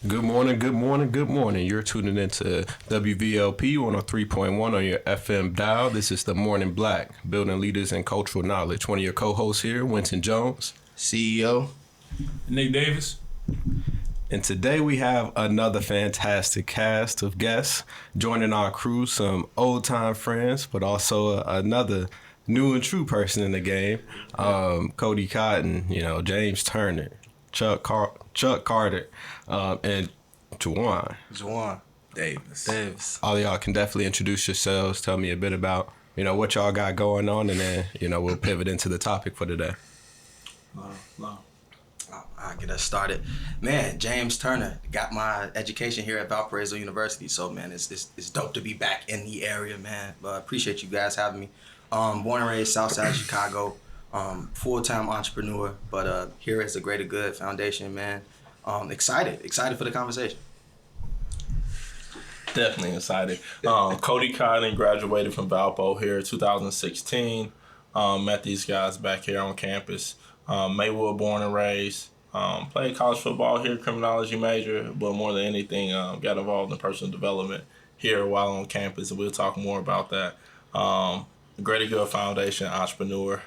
Good morning, good morning, good morning. You're tuning into WVLP 103.1 on your FM dial. This is the Morning Black, building leaders in cultural knowledge. One of your co-hosts here, Winton Jones. CEO. Nick Davis. And today we have another fantastic cast of guests joining our crew, some old-time friends, but also another new and true person in the game. Cody Cotton, James Turner, Chuck Carter, and Juwan Davis. All of y'all can definitely introduce yourselves, tell me a bit about, what y'all got going on, and then, we'll pivot into the topic for today. I'll get us started. Man, James Turner, got my education here at Valparaiso University. So, man, it's dope to be back in the area, man. But I appreciate you guys having me. Born and raised Southside Chicago, full-time entrepreneur, but here at the Greater Good Foundation, man. Excited for the conversation. Definitely excited. Cody Cotton graduated from Valpo here in 2016. Met these guys back here on campus. Maywood born and raised. Played college football here, criminology major, but more than anything, got involved in personal development here while on campus, and we'll talk more about that. Greater Good Foundation, entrepreneur,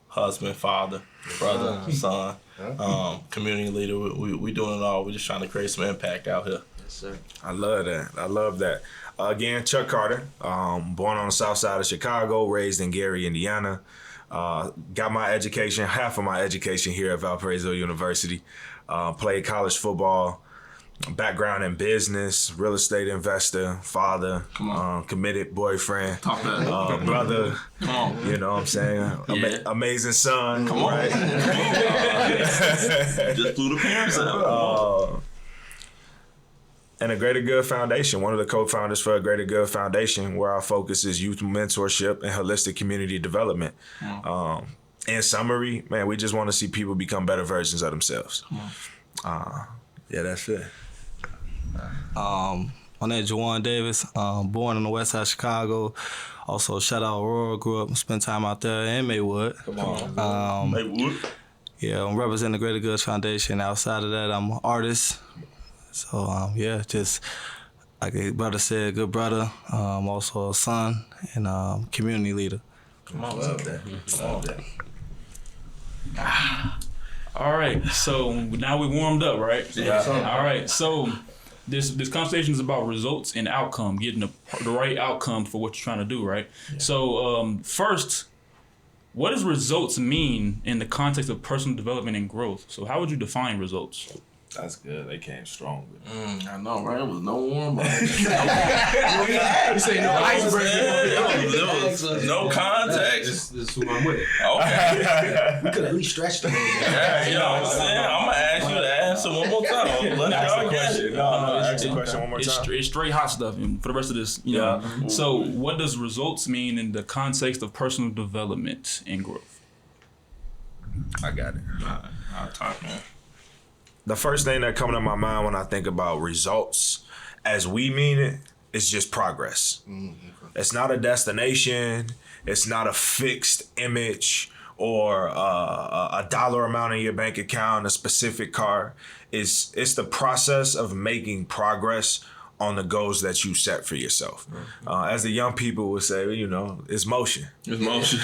husband, father, brother, son, community leader. We doing it all. We're just trying to create some impact out here. Yes, sir. I love that. Again, Chuck Carter, born on the south side of Chicago, raised in Gary, Indiana. Got my education, half of my education here at Valparaiso University. Played college football, background in business, real estate investor, father, committed boyfriend, brother. Come on. You know what I'm saying? Yeah. Amazing son. Come on. Right? Just blew the parents out. And a Greater Good Foundation, one of the co-founders for a Greater Good Foundation, where our focus is youth mentorship and holistic community development. In summary, man, we just want to see people become better versions of themselves. Yeah, that's it. My name is Juwan Davis. Born on the west side of Chicago. Also, shout out Aurora. Grew up and spent time out there in Maywood. Come on. Maywood. Yeah, I'm representing the Greater Good Foundation. Outside of that, I'm an artist. So, just like a brother said, good brother. Also a son and community leader. Come on, love that. All right, so now we warmed up, right? Yeah. All right, so this conversation is about results and outcome, getting the right outcome for what you're trying to do, right? Yeah. So first, what does results mean in the context of personal development and growth? So how would you define results? That's good. They came strong with it. I know, right? It was no warm up. You say no icebreaker. There was no context. This is who I'm with. Okay. We could at least stretch the Yeah, you know what I'm saying? I'm going to ask you to answer one more time. Let's go again. Ask the question one more time. It's straight hot stuff for the rest of this. You know. So what does results mean in the context of personal development and growth? I got it. I'll talk, man. The first thing that comes to my mind when I think about results, as we mean it, is just progress. It's not a destination. It's not a fixed image or a dollar amount in your bank account, a specific car. It's the process of making progress on the goals that you set for yourself. As the young people would say, it's motion. It's motion.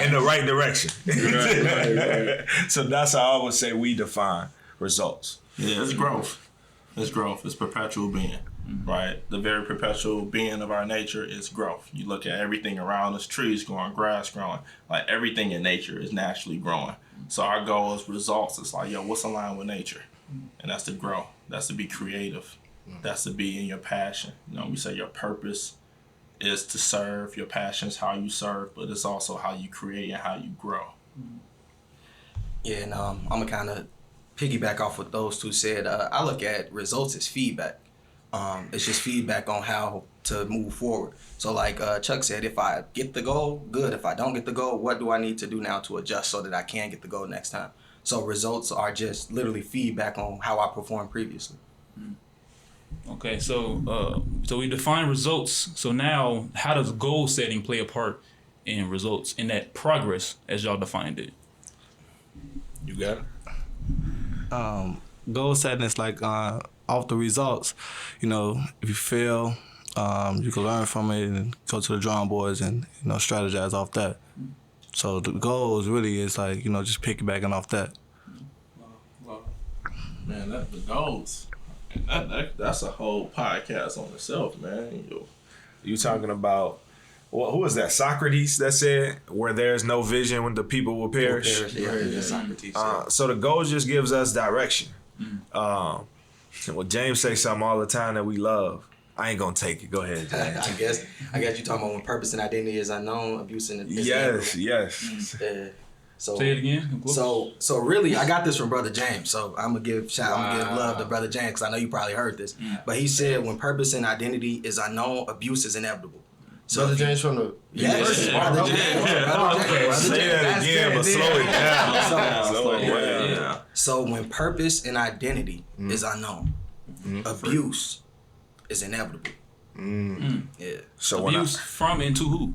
In the right direction. Right. So that's how I would say we define results. Yeah, it's growth. It's growth. It's perpetual being, right? The very perpetual being of our nature is growth. You look at everything around us, trees growing, grass growing, like everything in nature is naturally growing. So our goal is results. It's like, what's aligned with nature? And that's to grow. That's to be creative. That's to be in your passion. We say your purpose is to serve. Your passion is how you serve, but it's also how you create and how you grow. Yeah, and I'm going to kind of piggyback off what those two said. I look at results as feedback. It's just feedback on how to move forward. So like Chuck said, if I get the goal, good. If I don't get the goal, what do I need to do now to adjust so that I can get the goal next time? So results are just literally feedback on how I performed previously. Okay, so we define results. So now, how does goal setting play a part in results, in that progress as y'all defined it? You got it? goal setting is like off the results. You know, if you fail, you can learn from it and go to the drawing boards and strategize off that. So the goals really is like just piggybacking off that. Well, man, the goals. That's a whole podcast on itself, man. You talking about who is that? Socrates that said, "Where there's no vision, when the people will perish." Yeah, Socrates. So the goal just gives us direction. Well, James say something all the time that we love. I ain't gonna take it. Go ahead, James. I guess you talking about when purpose and identity is unknown, abuse and Yes. Yeah. So Say it again. So really, I got this from Brother James. So I'm gonna give love to Brother James because I know you probably heard this. But he said when purpose and identity is unknown, abuse is inevitable. So Brother James from the yes, Brother James. Say that again, but slow it down. Slow it down. So when purpose and identity is unknown, abuse is inevitable. Yeah. So when Abuse from and to who?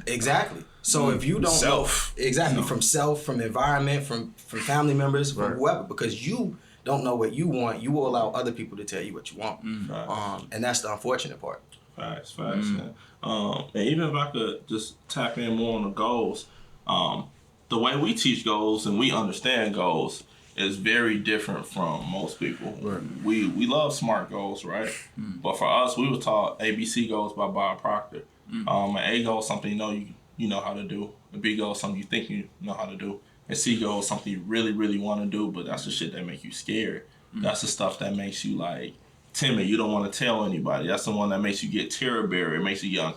Exactly. So if you don't Self. know, exactly, from self, from environment, from family members, from whoever, because you don't know what you want, you will allow other people to tell you what you want. And that's the unfortunate part. Facts, man. And even if I could just tap in more on the goals, the way we teach goals and we understand goals is very different from most people. Right. We love SMART goals, right? But for us, we were taught ABC goals by Bob Proctor. An A goal is something you know how to do. A B goal is something you think you know how to do. And C goal is something you really, really want to do, but that's the shit that make you scared. That's the stuff that makes you like timid. You don't want to tell anybody. That's the one that makes you get terror-bearer. It makes you get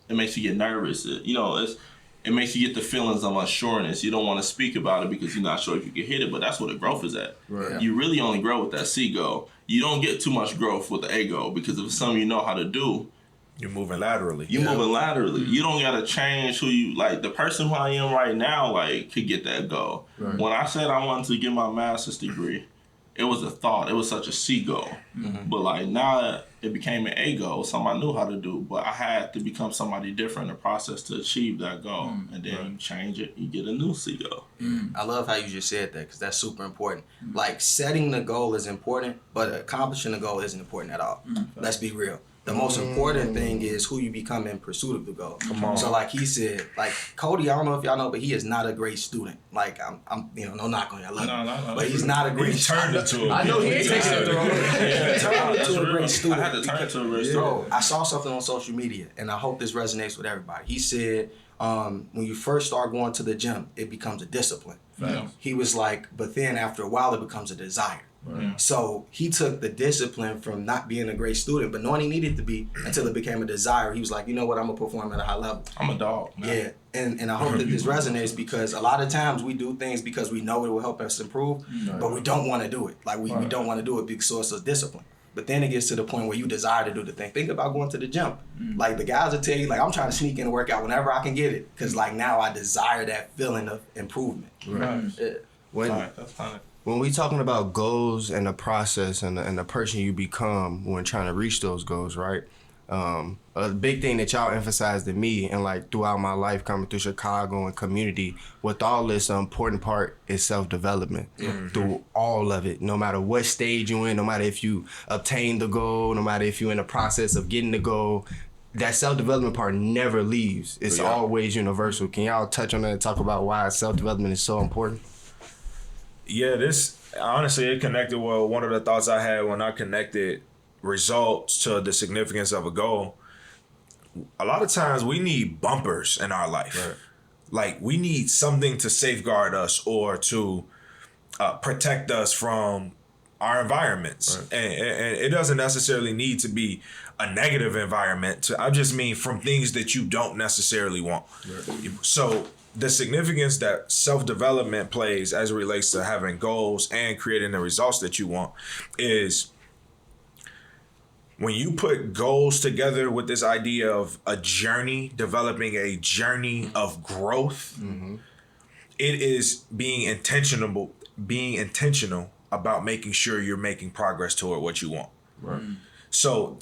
it makes you get nervous. It makes you get the feelings of unsureness. You don't want to speak about it because you're not sure if you can hit it, but that's where the growth is at. Right. You really only grow with that C goal. You don't get too much growth with the A goal because if it's something you know how to do, you're moving laterally. You don't gotta change who you like. The person who I am right now, like, could get that goal. Right. When I said I wanted to get my master's degree, it was a thought. It was such a C goal. But like now it became an A goal, something I knew how to do. But I had to become somebody different in the process to achieve that goal. And then you change it, you get a new C goal. I love how you just said that because that's super important. Like setting the goal is important, but accomplishing the goal isn't important at all. Let's be real. The most important thing is who you become in pursuit of the goal. Come on. So like he said, like Cody, I don't know if y'all know, but he is not a great student. Like I'm no knock on you, I love him. But he's not a great student. He turned into a I know he takes it the wrong way. He turned into a great student. I had to turn into a great student. Bro, I saw something on social media, and I hope this resonates with everybody. He said, when you first start going to the gym, it becomes a discipline. He was like, but then after a while, it becomes a desire. Right. So he took the discipline from not being a great student, but knowing he needed to be until it became a desire. He was like, you know what, I'm going to perform at a high level. I'm a dog, man. Yeah, and I hope that this resonates because a lot of times we do things because we know it will help us improve, but we don't want to do it. Like we don't want to do it because it's discipline. But then it gets to the point where you desire to do the thing. Think about going to the gym. Like the guys will tell you, like I'm trying to sneak in and work out whenever I can get it because like now I desire that feeling of improvement. Right. Yeah. That's fine. When we talking about goals and the process and the person you become when trying to reach those goals, right? A big thing that y'all emphasized to me and like throughout my life coming through Chicago and community, with all this, the important part is self-development through all of it. No matter what stage you're in, no matter if you obtain the goal, no matter if you're in the process of getting the goal, that self-development part never leaves. It's always universal. Can y'all touch on that and talk about why self-development is so important? Yeah, this honestly, it connected with one of the thoughts I had when I connected results to the significance of a goal. A lot of times we need bumpers in our life. Right. Like we need something to safeguard us or to protect us from our environments. Right. And it doesn't necessarily need to be a negative environment. I just mean from things that you don't necessarily want. Right. So the significance that self-development plays as it relates to having goals and creating the results that you want is when you put goals together with this idea of a journey, developing a journey of growth, it is being intentional about making sure you're making progress toward what you want. Right. So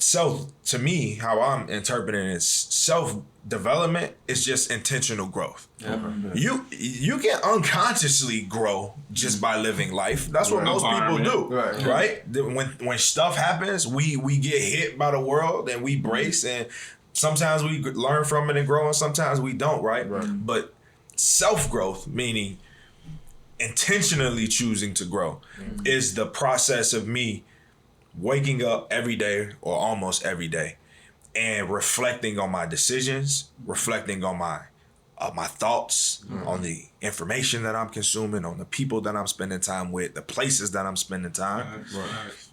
to me, how I'm interpreting it is Development is just intentional growth. You can unconsciously grow just by living life. That's what most people do, right? When stuff happens, we get hit by the world and we brace, and sometimes we learn from it and grow, and sometimes we don't, right? But self-growth, meaning intentionally choosing to grow, is the process of me waking up every day or almost every day and reflecting on my decisions, reflecting on my thoughts, on the information that I'm consuming, on the people that I'm spending time with, the places that I'm spending time,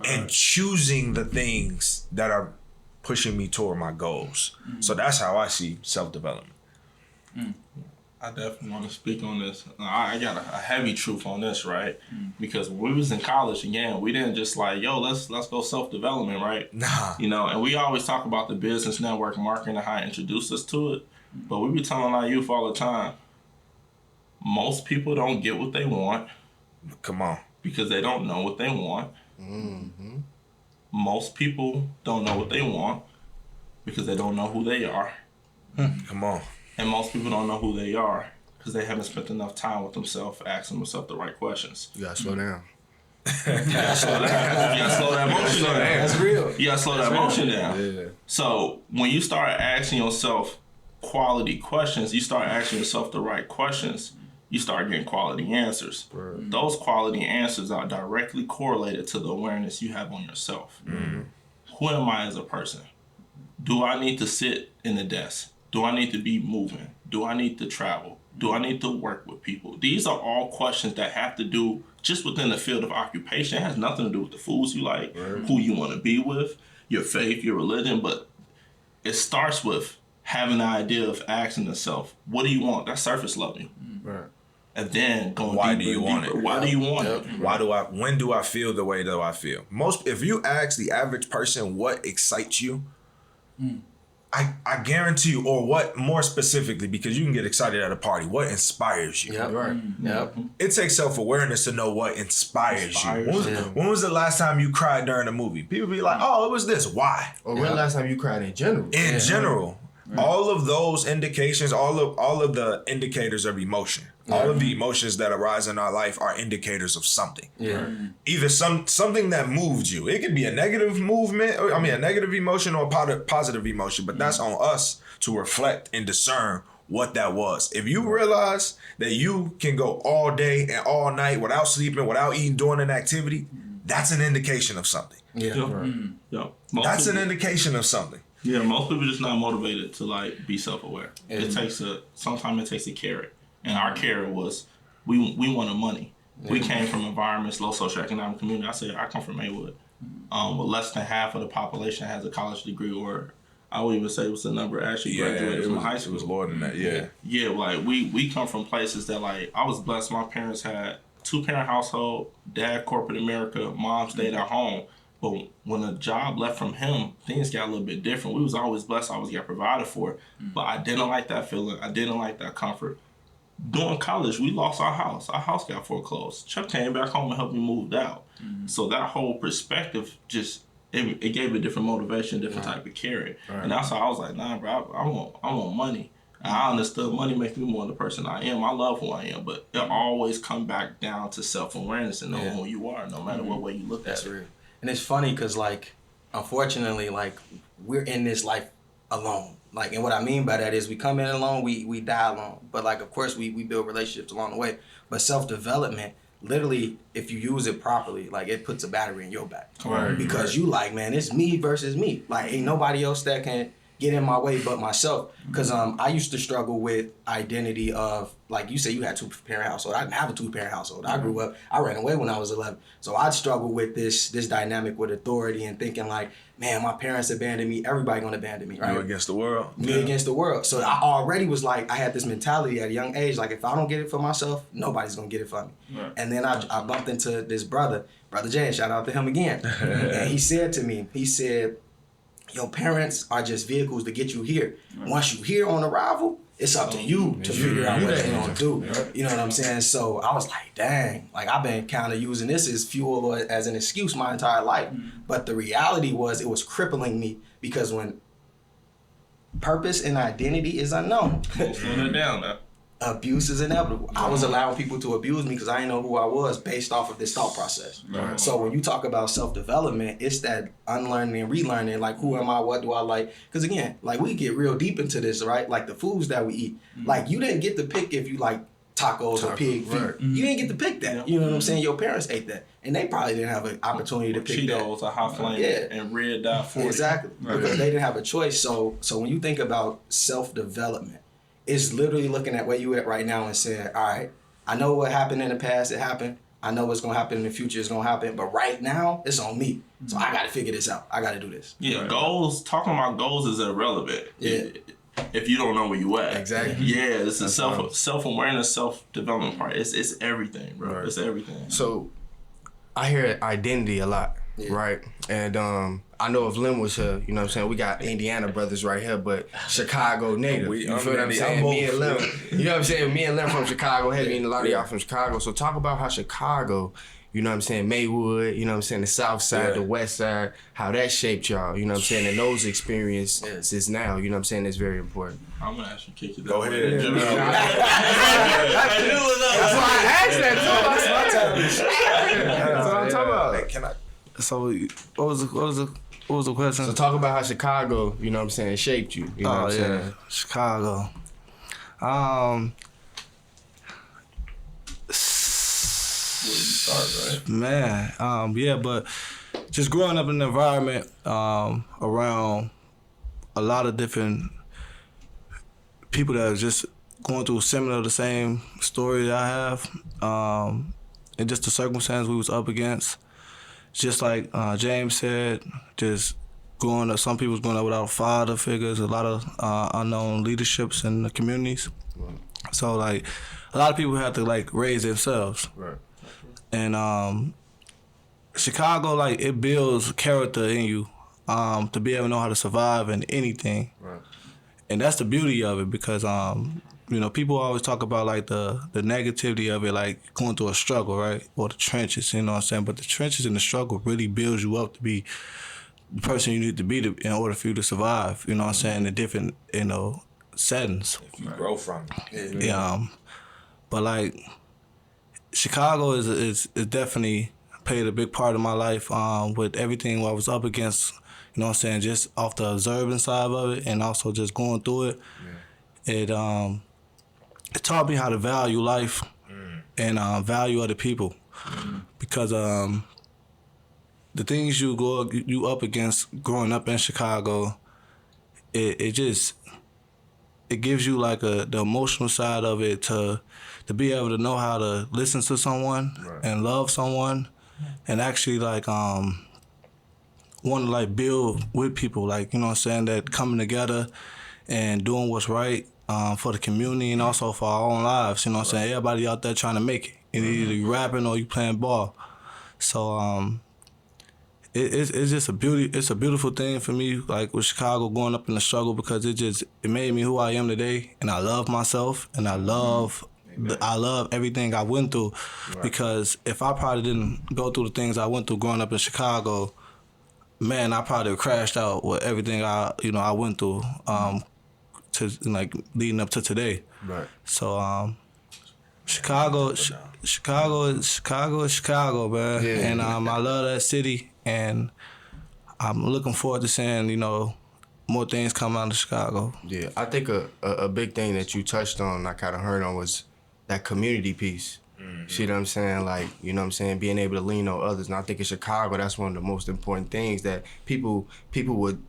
and choosing the things that are pushing me toward my goals. So that's how I see self-development. I definitely want to speak on this. I got a heavy truth on this, right? Because when we was in college, again, we didn't just like, yo, let's go self-development, right? Nah. You know, and we always talk about the business network marketing and how it introduced us to it. But we be telling our youth all the time, most people don't get what they want. Come on. Because they don't know what they want. Most people don't know what they want because they don't know who they are. Come on. And most people don't know who they are because they haven't spent enough time with themselves, asking themselves the right questions. You gotta slow down. You gotta slow that motion down. That's real. You gotta slow that motion down. Yeah. So when you start asking yourself quality questions, you start asking yourself the right questions, you start getting quality answers. Those quality answers are directly correlated to the awareness you have on yourself. Who am I as a person? Do I need to sit in the desk? Do I need to be moving? Do I need to travel? Do I need to work with people? These are all questions that have to do just within the field of occupation. It has nothing to do with the foods you like, who you want to be with, your faith, your religion, but it starts with having the idea of asking yourself, what do you want? That's surface level. And then going Why deeper do you and want deeper. it? Why do you want it? When do I feel the way that I feel? If you ask the average person what excites you, I guarantee you, or what more specifically, because you can get excited at a party, what inspires you? It takes self-awareness to know what inspires you. When was the last time you cried during a movie? People be like, oh, it was this. Why? Or when the last time you cried in general? In general. All of those indications, all of the indicators of emotion, all of the emotions that arise in our life are indicators of something. Either something that moved you. It could be a negative movement, a negative emotion or a positive emotion, but that's on us to reflect and discern what that was. If you realize that you can go all day and all night without sleeping, without eating, doing an activity, that's an indication of something. That's an indication of something. Yeah, most people just not motivated to like be self-aware. Sometimes it takes a carrot, and our carrot was we wanted money. We came from environments, low socioeconomic community. I come from Maywood, with less than half of the population has a college degree, or I would even say it was the number actually graduated from high school. It was more than that. Yeah, like we come from places that like I was blessed. My parents had 2-parent household, dad corporate America, mom stayed at home. But when a job left from him, things got a little bit different. We was always blessed. I always got provided for. But I didn't like that feeling. I didn't like that comfort. During college, we lost our house. Our house got foreclosed. Chuck came back home and helped me move out. So that whole perspective just, it gave a different motivation, different type of carrot. And that's how I was like, nah, bro, I want money. And I understood money makes me more the person I am. I love who I am. But it always come back down to self-awareness and knowing who you are, no matter what way you look at it. Real. And it's funny because, like, unfortunately, like, we're in this life alone. Like, and what I mean by that is we come in alone, we die alone. But, like, of course, we build relationships along the way. But self-development, literally, if you use it properly, like, it puts a battery in your back. Because you like, man, it's me versus me. Like, ain't nobody else that can get in my way but myself. Because I used to struggle with identity of, like you said, you had 2-parent household. I didn't have a 2-parent household. I grew up, I ran away when I was 11. So I'd struggle with this dynamic with authority and thinking like, man, my parents abandoned me. Everybody gonna abandon me, right? You against the world. Me against the world. So I already was like, I had this mentality at a young age, like if I don't get it for myself, nobody's gonna get it for me. And then I bumped into this brother James, shout out to him again. And he said to me, your parents are just vehicles to get you here. Once you here on arrival, it's up to you to figure out what you're gonna do. You know what I'm saying? So I was like, dang, like I've been kind of using this as fuel or as an excuse my entire life. But the reality was it was crippling me because when purpose and identity is unknown. Slow it down, man. Abuse is inevitable. I was allowing people to abuse me because I didn't know who I was based off of this thought process. Right. So when you talk about self-development, it's that unlearning and relearning, like who am I, what do I like? Because again, like we get real deep into this, right? Like the foods that we eat. Like you didn't get to pick if you like tacos or pig feet. Right. You didn't get to pick that. You know what I'm saying? Your parents ate that. And they probably didn't have an opportunity to pick Cheetos, that. a hot flame, and red dot 40. Exactly. Because they didn't have a choice. So when you think about self-development, it's literally looking at where you at right now and saying, all right, I know what happened in the past, it happened. I know what's gonna happen in the future, it's gonna happen. But right now, it's on me. So I gotta figure this out. I gotta do this. Yeah, goals, talking about goals is irrelevant. Yeah. If you don't know where you at. Exactly. Yeah, it's a self-awareness, self-development part. It's everything, bro. Right. It's everything. So I hear identity a lot, right? And I know if Lynn was here, you know what I'm saying, we got Indiana brothers right here, but Chicago native. You feel what I'm saying? Me and Lynn, you know what I'm saying? Me and Lynn from Chicago, heavy, and a lot of y'all from Chicago. So talk about how Chicago, you know what I'm saying, Maywood, you know what I'm saying, the south side, the west side, how that shaped y'all, you know what I'm saying, and those experiences now, you know what I'm saying, is very important. I'm gonna actually kick you Go that ahead. way. That's why I asked that too. That's what I'm talking about. Hey, can I? So what was the question? So talk about how Chicago, you know what I'm saying, shaped you. You know what I'm saying? Chicago. Start, right? Man, yeah, but just growing up in an environment around a lot of different people that are just going through similar, the same story that I have, and just the circumstance we was up against. Just like James said, just growing up, some people's growing up without father figures, a lot of unknown leaderships in the communities. So like, a lot of people have to like raise themselves. Right. And Chicago, like, it builds character in you to be able to know how to survive in anything. Right. And that's the beauty of it because, you know, people always talk about, like, the negativity of it, like, going through a struggle, right? Or the trenches, you know what I'm saying? But the trenches and the struggle really builds you up to be the person you need to be in order for you to survive, you know what I'm saying, in the different, you know, settings. If you grow from it. Yeah. But, like, Chicago is definitely played a big part of my life with everything I was up against, you know what I'm saying, just off the observing side of it and also just going through it. Yeah. It taught me how to value life and value other people because the things you up against growing up in Chicago, it gives you like the emotional side of it to be able to know how to listen to someone and love someone and actually like want to like build with people, like, you know what I'm saying, that coming together and doing what's right for the community and also for our own lives, you know what I'm saying. Everybody out there trying to make it. Either you rapping or you playing ball. So it's just it's a beautiful thing for me, like with Chicago growing up in the struggle, because it made me who I am today, and I love myself and I love everything I went through, because if I probably didn't go through the things I went through growing up in Chicago, man, I probably crashed out with everything I went through to like leading up to today. Right. So Chicago is Chicago, man. Yeah. And I love that city, and I'm looking forward to seeing, you know, more things come out of Chicago. Yeah, I think a big thing that you touched on, I kind of heard on, was that community piece. See what I'm saying? Like, you know what I'm saying, being able to lean on others. And I think in Chicago, that's one of the most important things that people would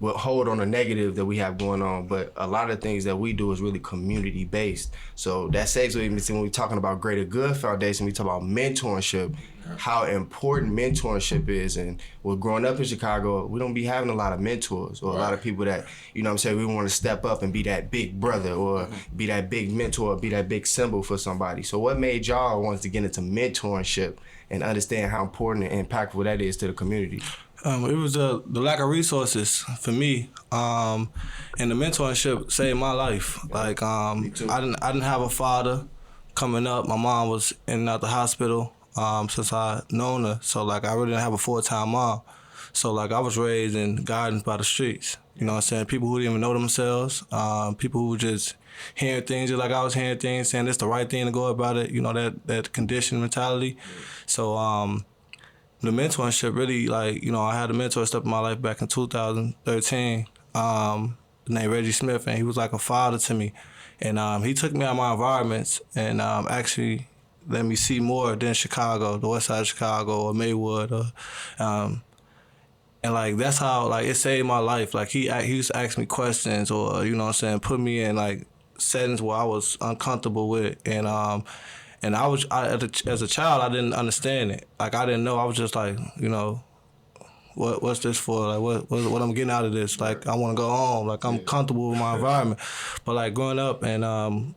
hold on the negative that we have going on, but a lot of things that we do is really community based. So that segues with when we're talking about Greater Good Foundation, we talk about mentorship, how important mentorship is. And we're growing up in Chicago, we don't be having a lot of mentors or a lot of people that, you know what I'm saying, we want to step up and be that big brother or be that big mentor, be that big symbol for somebody. So what made y'all want to get into mentorship and understand how important and impactful that is to the community? It was the lack of resources for me, and the mentorship saved my life. Like I didn't have a father coming up. My mom was in and out the hospital since I known her, so like I really didn't have a full-time mom. So like I was raised and guided by the streets. You know what I'm saying? People who didn't even know themselves, people who just hearing things just like I was hearing things, saying it's the right thing to go about it, you know, that conditioned mentality. So the mentorship really, like, you know, I had a mentor step in my life back in 2013, named Reggie Smith, and he was like a father to me. And he took me out of my environments and actually let me see more than Chicago, the west side of Chicago or Maywood. And like that's how like it saved my life. Like he used to ask me questions or, you know what I'm saying, put me in like settings where I was uncomfortable with. And as a child, I didn't understand it. Like I didn't know. I was just like, you know, what's this for? Like what I'm getting out of this? Like I want to go home. Like I'm comfortable with my environment. But like growing up and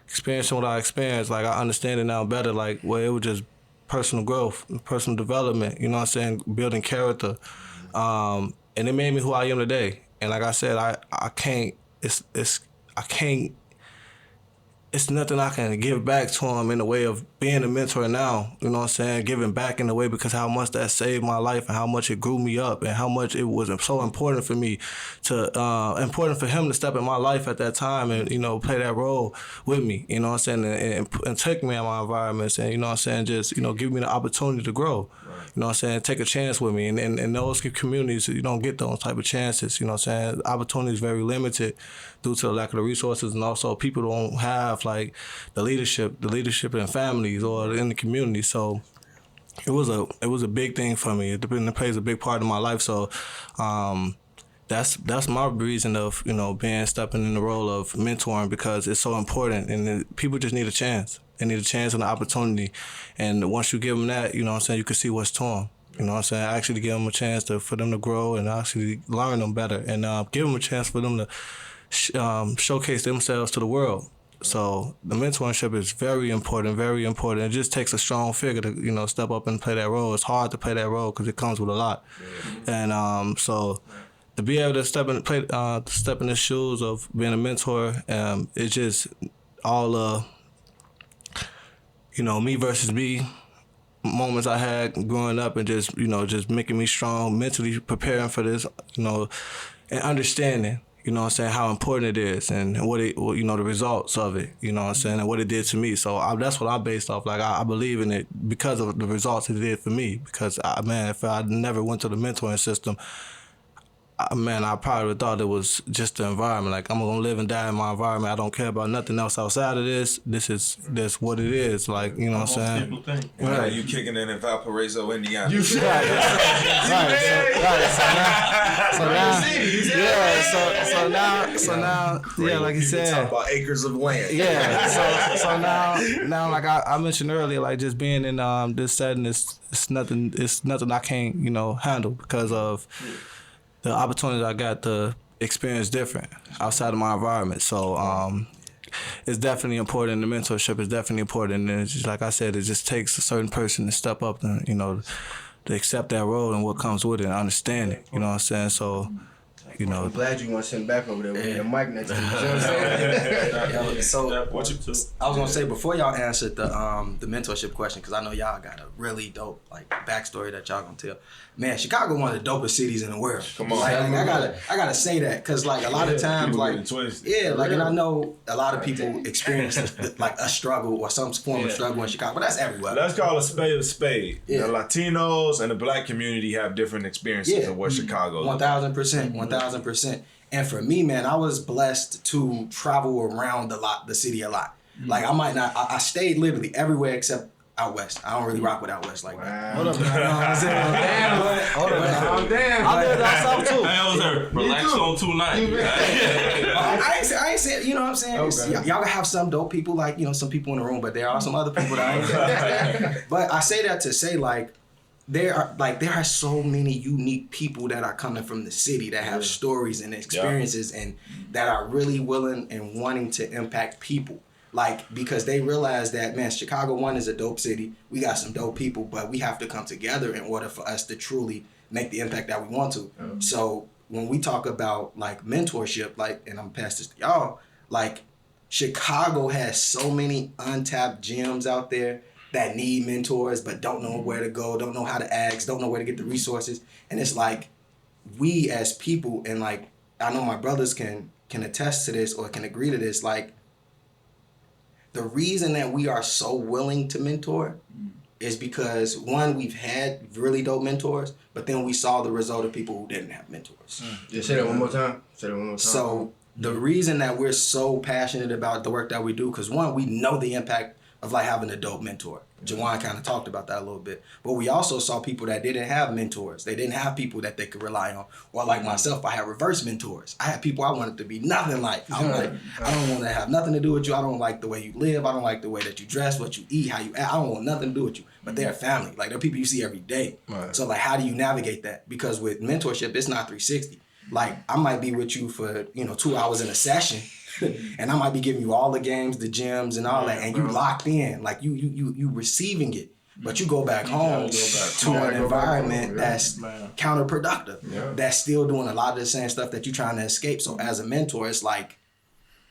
experiencing what I experienced, like I understand it now better. Like well, it was just personal growth, personal development. You know what I'm saying? Building character, and it made me who I am today. And like I said, I can't. I can't. It's nothing I can give back to him in the way of being a mentor now, you know what I'm saying, giving back in the way because how much that saved my life and how much it grew me up and how much it was so important for me important for him to step in my life at that time and, you know, play that role with me, you know what I'm saying, and take me out of my environments and, you know what I'm saying, just, you know, give me the opportunity to grow. You know what I'm saying? Take a chance with me. And in those communities, you don't get those type of chances. You know what I'm saying? Opportunity is very limited due to the lack of the resources, and also people don't have like the leadership in families or in the community. So it was a big thing for me. It plays a big part in my life. So that's my reason of, you know, stepping in the role of mentoring because it's so important and people just need a chance. They need a chance and an opportunity. And once you give them that, you know what I'm saying, you can see what's to them. You know what I'm saying? Actually give them a chance for them to grow and actually learn them better and give them a chance for them to showcase themselves to the world. So the mentorship is very important, very important. It just takes a strong figure to, you know, step up and play that role. It's hard to play that role because it comes with a lot. And so to be able to step in the shoes of being a mentor, it's just all you know, me versus me moments I had growing up and just, you know, just making me strong, mentally preparing for this, you know, and understanding, you know what I'm saying, how important it is and you know, the results of it, you know what I'm saying, and what it did to me. So that's what I'm based off. Like, I believe in it because of the results it did for me. Because, if I never went to the mentoring system, I probably thought it was just the environment. Like, I'm gonna live and die in my environment. I don't care about nothing else outside of this. This is what it is. Like, you know what I'm saying? Right. You kicking in Valparaiso, Indiana. You should. Right. So now, yeah, like you said, talk about acres of land. Yeah. So now, like I mentioned earlier, like just being in this setting is nothing. It's nothing I can't, you know, handle because of the opportunities I got to experience different outside of my environment. So it's definitely important. The mentorship is definitely important. And it's just, like I said, it just takes a certain person to step up and, you know, to accept that role and what comes with it and understand it. You know what I'm saying? So, you know. I'm glad you want to send back over there with the mic next to you. You know what I'm saying? So I was gonna say before y'all answered the mentorship question, because I know y'all got a really dope like backstory that y'all gonna tell. Man, Chicago one of the dopest cities in the world. Come on, like, I gotta say that because like a lot of times like and I know a lot of people experience like a struggle or some form of struggle in Chicago, but that's everywhere. Let's call a spade a spade. The Latinos and the Black community have different experiences of what Chicago is. 1,000%. And for me, man, I was blessed to travel around the city a lot. Like I stayed literally everywhere except out west. I don't really rock with out west like that. Hold up, man. You know what I'm saying? Hold up, damn. I live down south too. I was there. Relax on 2 nights. I ain't saying, you know what I'm saying? Okay. Y'all have some dope people, like, you know, some people in the room, but there are some other people that I ain't. But I say that to say, like, there are so many unique people that are coming from the city that have stories and experiences and that are really willing and wanting to impact people. Like, because they realize that, man, Chicago one is a dope city. We got some dope people, but we have to come together in order for us to truly make the impact that we want to. So when we talk about like mentorship, like, and I'm past this to y'all, like Chicago has so many untapped gems out there that need mentors but don't know where to go, don't know how to ask, don't know where to get the resources. And it's like we as people, and like I know my brothers can attest to this or can agree to this, like the reason that we are so willing to mentor is because one, we've had really dope mentors, but then we saw the result of people who didn't have mentors. Yeah, say that one more time. So the reason that we're so passionate about the work that we do, because one, we know the impact of like having a dope mentor. Jawan kind of talked about that a little bit. But we also saw people that didn't have mentors. They didn't have people that they could rely on. Or like myself, I had reverse mentors. I had people I wanted to be nothing like. I'm like, I don't want to have nothing to do with you. I don't like the way you live. I don't like the way that you dress, what you eat, how you act. I don't want nothing to do with you. But they're family. Like they're people you see every day. Right. So like, how do you navigate that? Because with mentorship, it's not 360. Like I might be with you for 2 hours in a session. And I might be giving you all the games, the gyms, and all that, and you locked in, like you receiving it, but you go back home to an environment that's counterproductive, that's still doing a lot of the same stuff that you're trying to escape. So as a mentor, it's like,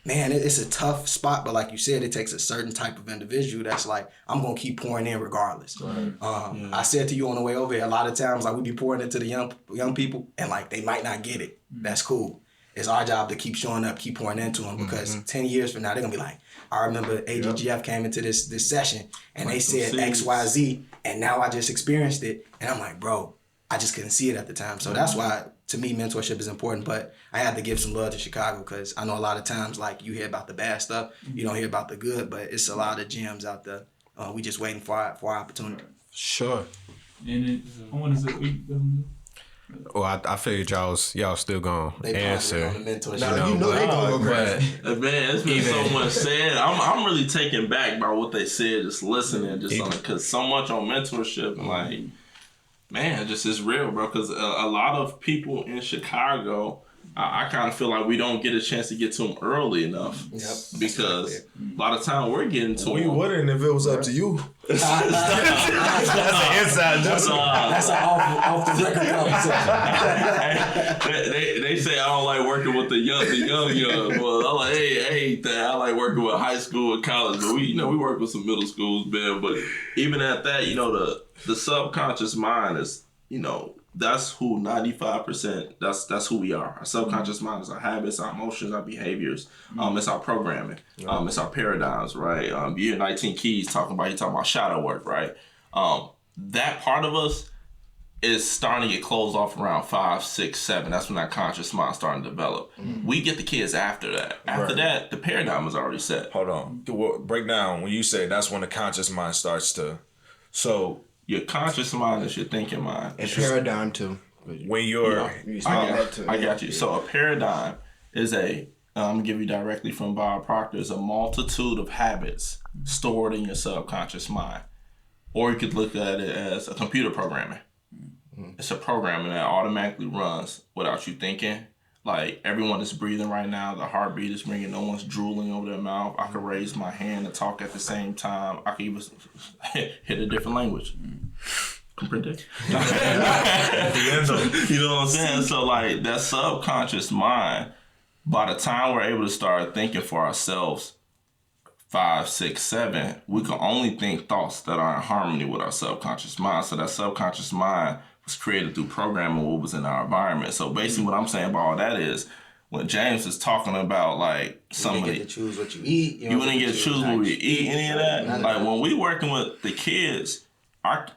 man, it's a tough spot, but like you said, it takes a certain type of individual that's like, I'm gonna keep pouring in regardless. Right. I said to you on the way over here, a lot of times like we be pouring into the young people, and like they might not get it. That's cool. It's our job to keep showing up, keep pouring into them, because 10 years from now, they're going to be like, I remember AGGF came into this session and they said X, Y, Z, and now I just experienced it. And I'm like, bro, I just couldn't see it at the time. So that's why, to me, mentorship is important. But I had to give some love to Chicago, because I know a lot of times, like, you hear about the bad stuff, you don't hear about the good, but it's a lot of gems out there. We just waiting for our opportunity. Sure. And I want to say, Well, I figured y'all still gonna They answer. on the mentorship. Nah, you know they gonna go crazy. Man, it's been so much said. I'm really taken back by what they said, just listening, just on it, because so much on mentorship, and like, man, just is real, bro. Because a lot of people in Chicago, I kind of feel like we don't get a chance to get to them early enough. Yep. Because a lot of time we're getting to them. We wouldn't if it was up to you. That's an inside joke. That's an off the record conversation. They say I don't like working with the young. Well, I'm like, I hate that. I like working with high school and college, but we work with some middle schools, man. But even at that, the subconscious mind is, that's who 95%. That's who we are. Our subconscious mind is our habits, our emotions, our behaviors. It's our programming. It's our paradigms, right? You hear 19 Keys talking about shadow work, right? That part of us is starting to get closed off around 5, 6, 7. That's when that conscious mind starting to develop. We get the kids after that. After that, the paradigm is already set. Hold on. Break down when you say that's when the conscious mind starts to. So your conscious mind is your thinking mind. And paradigm too. When you're, I got you. So a paradigm is I'm gonna give you directly from Bob Proctor, is a multitude of habits stored in your subconscious mind. Or you could look at it as a computer programming. It's a programming that automatically runs without you thinking. Like, everyone is breathing right now. The heartbeat is ringing. No one's drooling over their mouth. I can raise my hand and talk at the same time. I can even hit a different language. Comprende? You know what I'm saying? So, like, that subconscious mind, by the time we're able to start thinking for ourselves, 5, 6, 7, we can only think thoughts that are in harmony with our subconscious mind. So that subconscious mind was created through programming what was in our environment. So basically what I'm saying about all that is, when James is talking about like some of you get to choose what you eat. You wouldn't get to choose what we eat, any of that. Like when we working with the kids,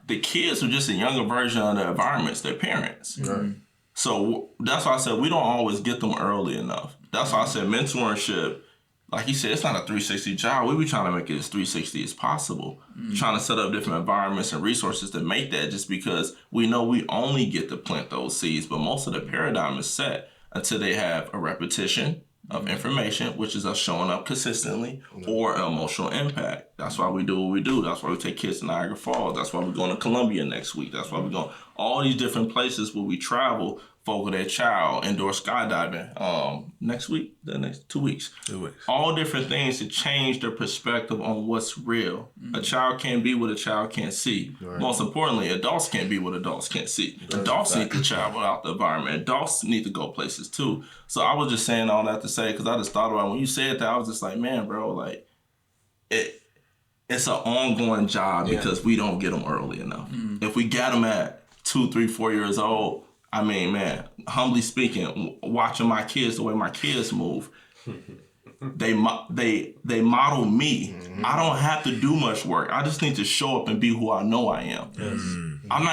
the kids are just a younger version of their environments, their parents. Right. So that's why I said we don't always get them early enough. That's why I said mentorship, like he said, it's not a 360 job. We be trying to make it as 360 as possible. Trying to set up different environments and resources to make that, just because we know we only get to plant those seeds, but most of the paradigm is set until they have a repetition of information, which is us showing up consistently, or an emotional impact. That's why we do what we do. That's why we take kids to Niagara Falls. That's why we're going to Columbia next week. That's why we're going all these different places where we travel, for their child, indoor skydiving next week, the next 2 weeks. 2 weeks. All different things to change their perspective on what's real. A child can't be what a child can't see. Right. Most importantly, adults can't be what adults can't see. Adults need to travel out the environment. Adults need to go places too. So I was just saying all that to say, because I just thought about when you said that, I was just like, man, bro, like, it's an ongoing job because we don't get them early enough. If we get them at 2, 3, 4 years old, I mean, man, humbly speaking, watching my kids the way my kids move, they model me. I don't have to do much work. I just need to show up and be who I know I am. I'm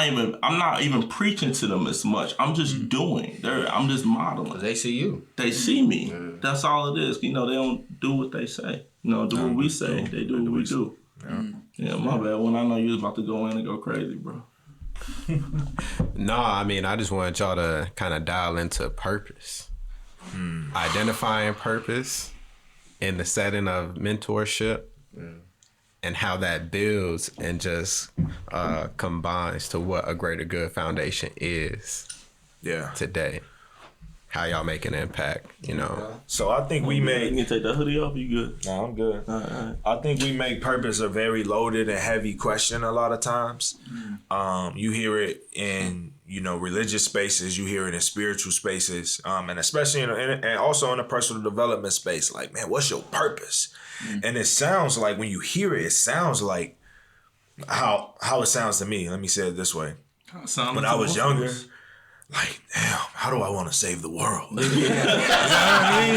not even preaching to them as much. I'm just doing. I'm just modeling. They see you. They see me. That's all it is. They don't do what they say. Do what we say. They do what we do. Yeah, my bad. When I know you was about to go in and go crazy, bro. No, I mean, I just wanted y'all to kind of dial into purpose. Identifying purpose in the setting of mentorship and how that builds and just combines to what a greater good foundation is today. How y'all make an impact, So I think we You make. can take that hoodie off. You good? No, I'm good. All right. I think we make purpose a very loaded and heavy question a lot of times. You hear it in religious spaces, you hear it in spiritual spaces, and especially and also in the personal development space. Like, man, what's your purpose? And it sounds like when you hear it, it sounds like how it sounds to me. Let me say it this way: when I was younger. Like, damn, how do I want to save the world? You know what I mean?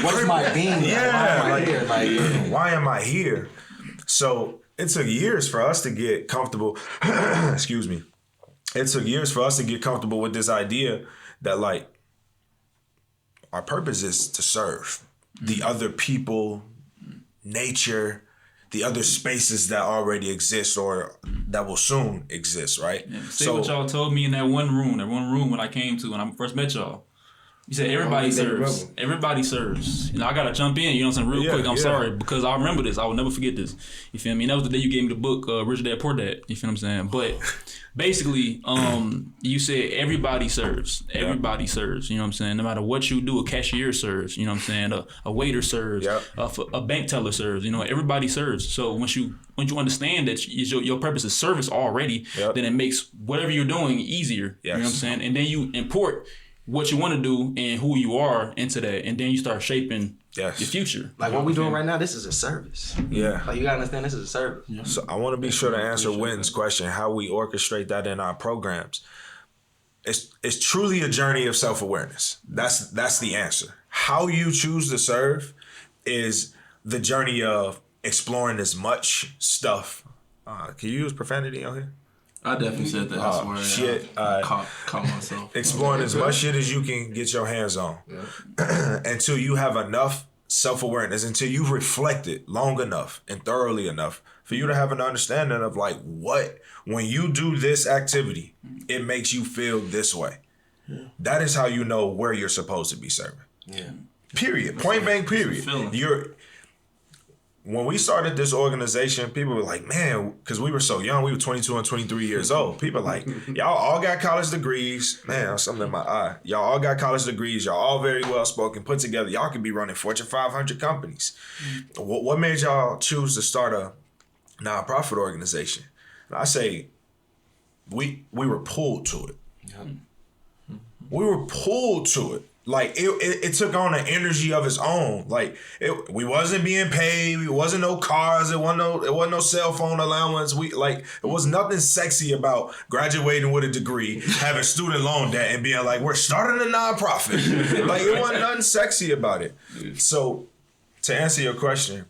What's my being? Why am I here? So it took years for us to get comfortable. Excuse me. It took years for us to get comfortable with this idea that our purpose is to serve the other people, nature, the other spaces that already exist or that will soon exist, right? Yeah, say what y'all told me in that one room when I came to when I first met y'all. You said everybody serves. Everybody serves. I gotta jump in, what I'm saying, real quick. I'm sorry, because I remember this. I will never forget this. You feel me? And that was the day you gave me the book, Rich Dad Poor Dad. You feel what I'm saying? But basically, you said everybody serves. Everybody serves. You know what I'm saying? No matter what you do, a cashier serves. You know what I'm saying? A waiter serves. A bank teller serves. Everybody serves. So once you understand that your purpose is service already, then it makes whatever you're doing easier. You know what I'm saying? And then you import what you want to do and who you are into that, and then you start shaping your future. Like what we doing right now, this is a service. Yeah. Like you gotta understand, this is a service. Yeah. So I want to be sure to answer Winton's question, how we orchestrate that in our programs. It's truly a journey of self-awareness. That's the answer. How you choose to serve is the journey of exploring as much stuff. Can you use profanity on here? I definitely said that. I swear. Shit. Caught myself. Exploring as much shit as you can get your hands on until you have enough self-awareness, until you've reflected long enough and thoroughly enough for you to have an understanding of what, when you do this activity, it makes you feel this way. That is how you know where you're supposed to be serving. Yeah. Period. Point blank, period. When we started this organization, people were like, man, because we were so young, we were 22 and 23 years old. People like, y'all all got college degrees. Man, something in my eye. Y'all all got college degrees. Y'all all very well spoken, put together. Y'all could be running Fortune 500 companies. What made y'all choose to start a nonprofit organization? And I say, we were pulled to it. We were pulled to it. Like it took on an energy of its own. We wasn't being paid. It wasn't no cars. It wasn't no cell phone allowance. It was nothing sexy about graduating with a degree, having student loan debt, and being like, we're starting a nonprofit. It wasn't nothing sexy about it. So, to answer your question,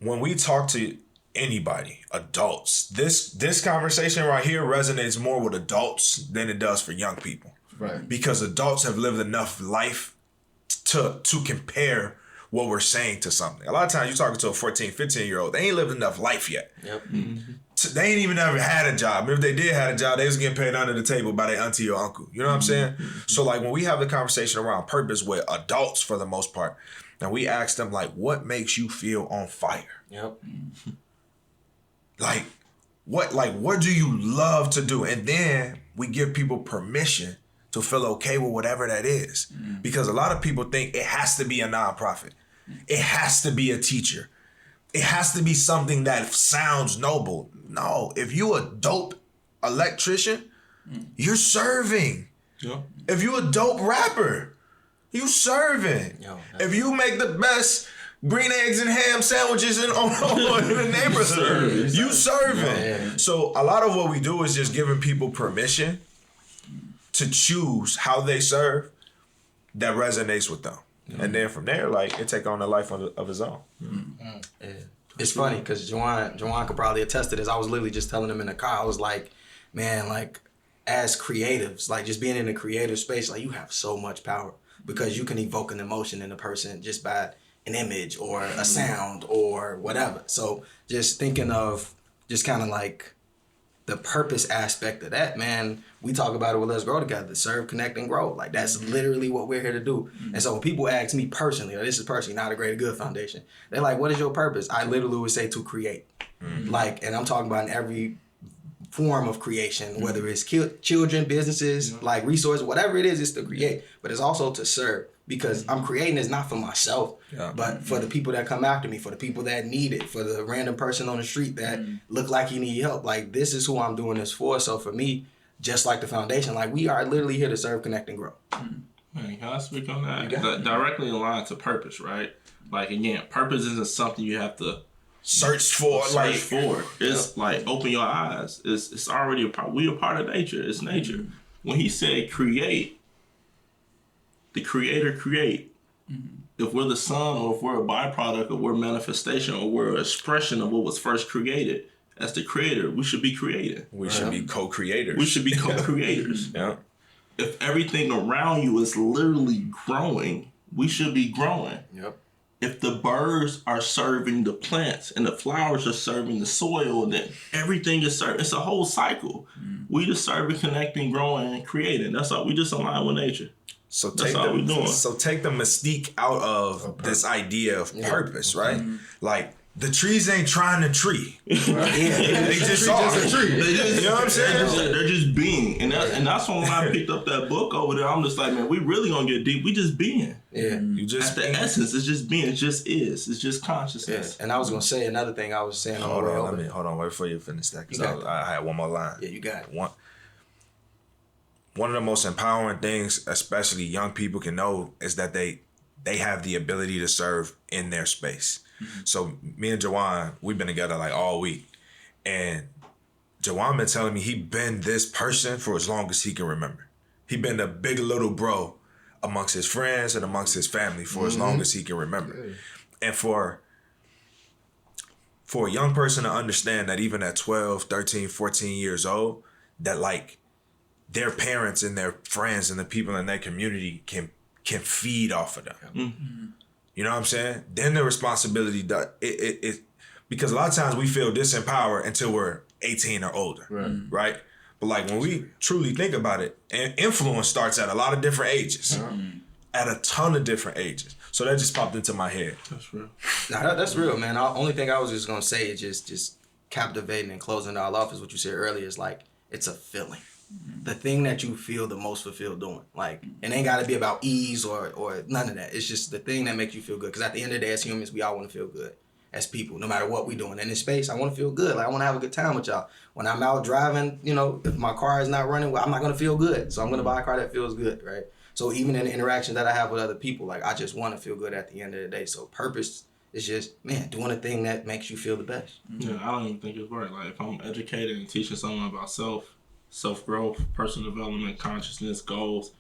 when we talk to anybody, adults, this conversation right here resonates more with adults than it does for young people. Right. Because adults have lived enough life to compare what we're saying to something. A lot of times you're talking to a 14, 15-year-old, they ain't lived enough life yet. Yep. They ain't even ever had a job. If they did have a job, they was getting paid under the table by their auntie or uncle. You know what I'm saying? So when we have the conversation around purpose with adults for the most part, and we ask them what makes you feel on fire? Yep. What do you love to do? And then we give people permission to feel okay with whatever that is. Because a lot of people think it has to be a nonprofit. It has to be a teacher. It has to be something that sounds noble. No, if you a dope electrician, you're serving. Yeah. If you a dope rapper, You serving. Yo, If you make the best green eggs and ham sandwiches in the neighborhood, you serving. Yeah. So a lot of what we do is just giving people permission to choose how they serve that resonates with them. And then from there, like, it take on a life of its own. Yeah. It's funny because Jawan could probably attest to this. I was literally just telling him in the car. I was like, man, like, as creatives, like, just being in the creative space, like, you have so much power because you can evoke an emotion in a person just by an image or a sound or whatever. So just thinking of just kind of like the purpose aspect of that, man, we talk about it with Let's Grow Together, serve, connect, and grow. Like, that's literally what we're here to do. And so when people ask me personally, or this is personally not a Greater Good Foundation, they're like, what is your purpose? I literally would say to create. Like, and I'm talking about in every form of creation, whether it's children, businesses, like resources, whatever it is to create. But it's also to serve, because I'm creating is not for myself, but for the people that come after me, for the people that need it, for the random person on the street that look like he need help. Like, this is who I'm doing this for. So for me, just like the foundation, like, we are literally here to serve, connect, and grow. Man, can I speak on that? Directly aligned to purpose, right? Like, again, purpose isn't something you have to Search for. It's like, open your eyes. It's already a part. We are part of nature. It's nature. When he said create, the creator create. If we're the son, or if we're a byproduct, or we're a manifestation, or we're an expression of what was first created, as the creator, we should be creating. We should be co-creators. We should be co-creators. Yeah. If everything around you is literally growing, we should be growing. Yep. If the birds are serving the plants and the flowers are serving the soil, then everything is serving. It's a whole cycle. We just serving, connecting, growing, and creating. That's all. We just align with nature. So That's all we're doing. take the mystique out of this idea of purpose, right? Like, the trees ain't trying to tree. They just are. You know what I'm saying? They're just being, and that's when I picked up that book over there. I'm just like, man, we really gonna get deep. We just being. Yeah. You just That's the essence. It's just being. It just is. It's just consciousness. And I was gonna say another thing I was saying on hold the way on. over. Hold on. Wait before you finish that, because You got I had one more line. Yeah, you got it. One of the most empowering things, especially young people can know, is that they have the ability to serve in their space. So me and Jawan, we've been together like all week, and Jawan been telling me he been this person for as long as he can remember. He been the big little bro amongst his friends and amongst his family for as long as he can remember. And for a young person to understand that even at 12, 13, 14 years old, that like their parents and their friends and the people in their community can feed off of them. You know what I'm saying? Then the responsibility does it because a lot of times we feel disempowered until we're 18 or older, right? But like, when we truly think about it, influence starts at a lot of different ages, at a ton of different ages. So that just popped into my head. That's real. Nah, that's real, man. The only thing I was just gonna say is just captivating and closing it all off is what you said earlier. Is like, it's a feeling. The thing that you feel the most fulfilled doing. Like, it ain't got to be about ease or none of that. It's just the thing that makes you feel good. Because at the end of the day, as humans, we all want to feel good as people, no matter what we're doing. In this space, I want to feel good. Like, I want to have a good time with y'all. When I'm out driving, you know, if my car is not running, well, I'm not going to feel good. So I'm going to buy a car that feels good, right? So even in the interaction that I have with other people, like, I just want to feel good at the end of the day. So purpose is just, man, doing a thing that makes you feel the best. Yeah, I don't even think it's right. Like, if I'm educated and teaching someone about self-growth, personal development, consciousness, goals,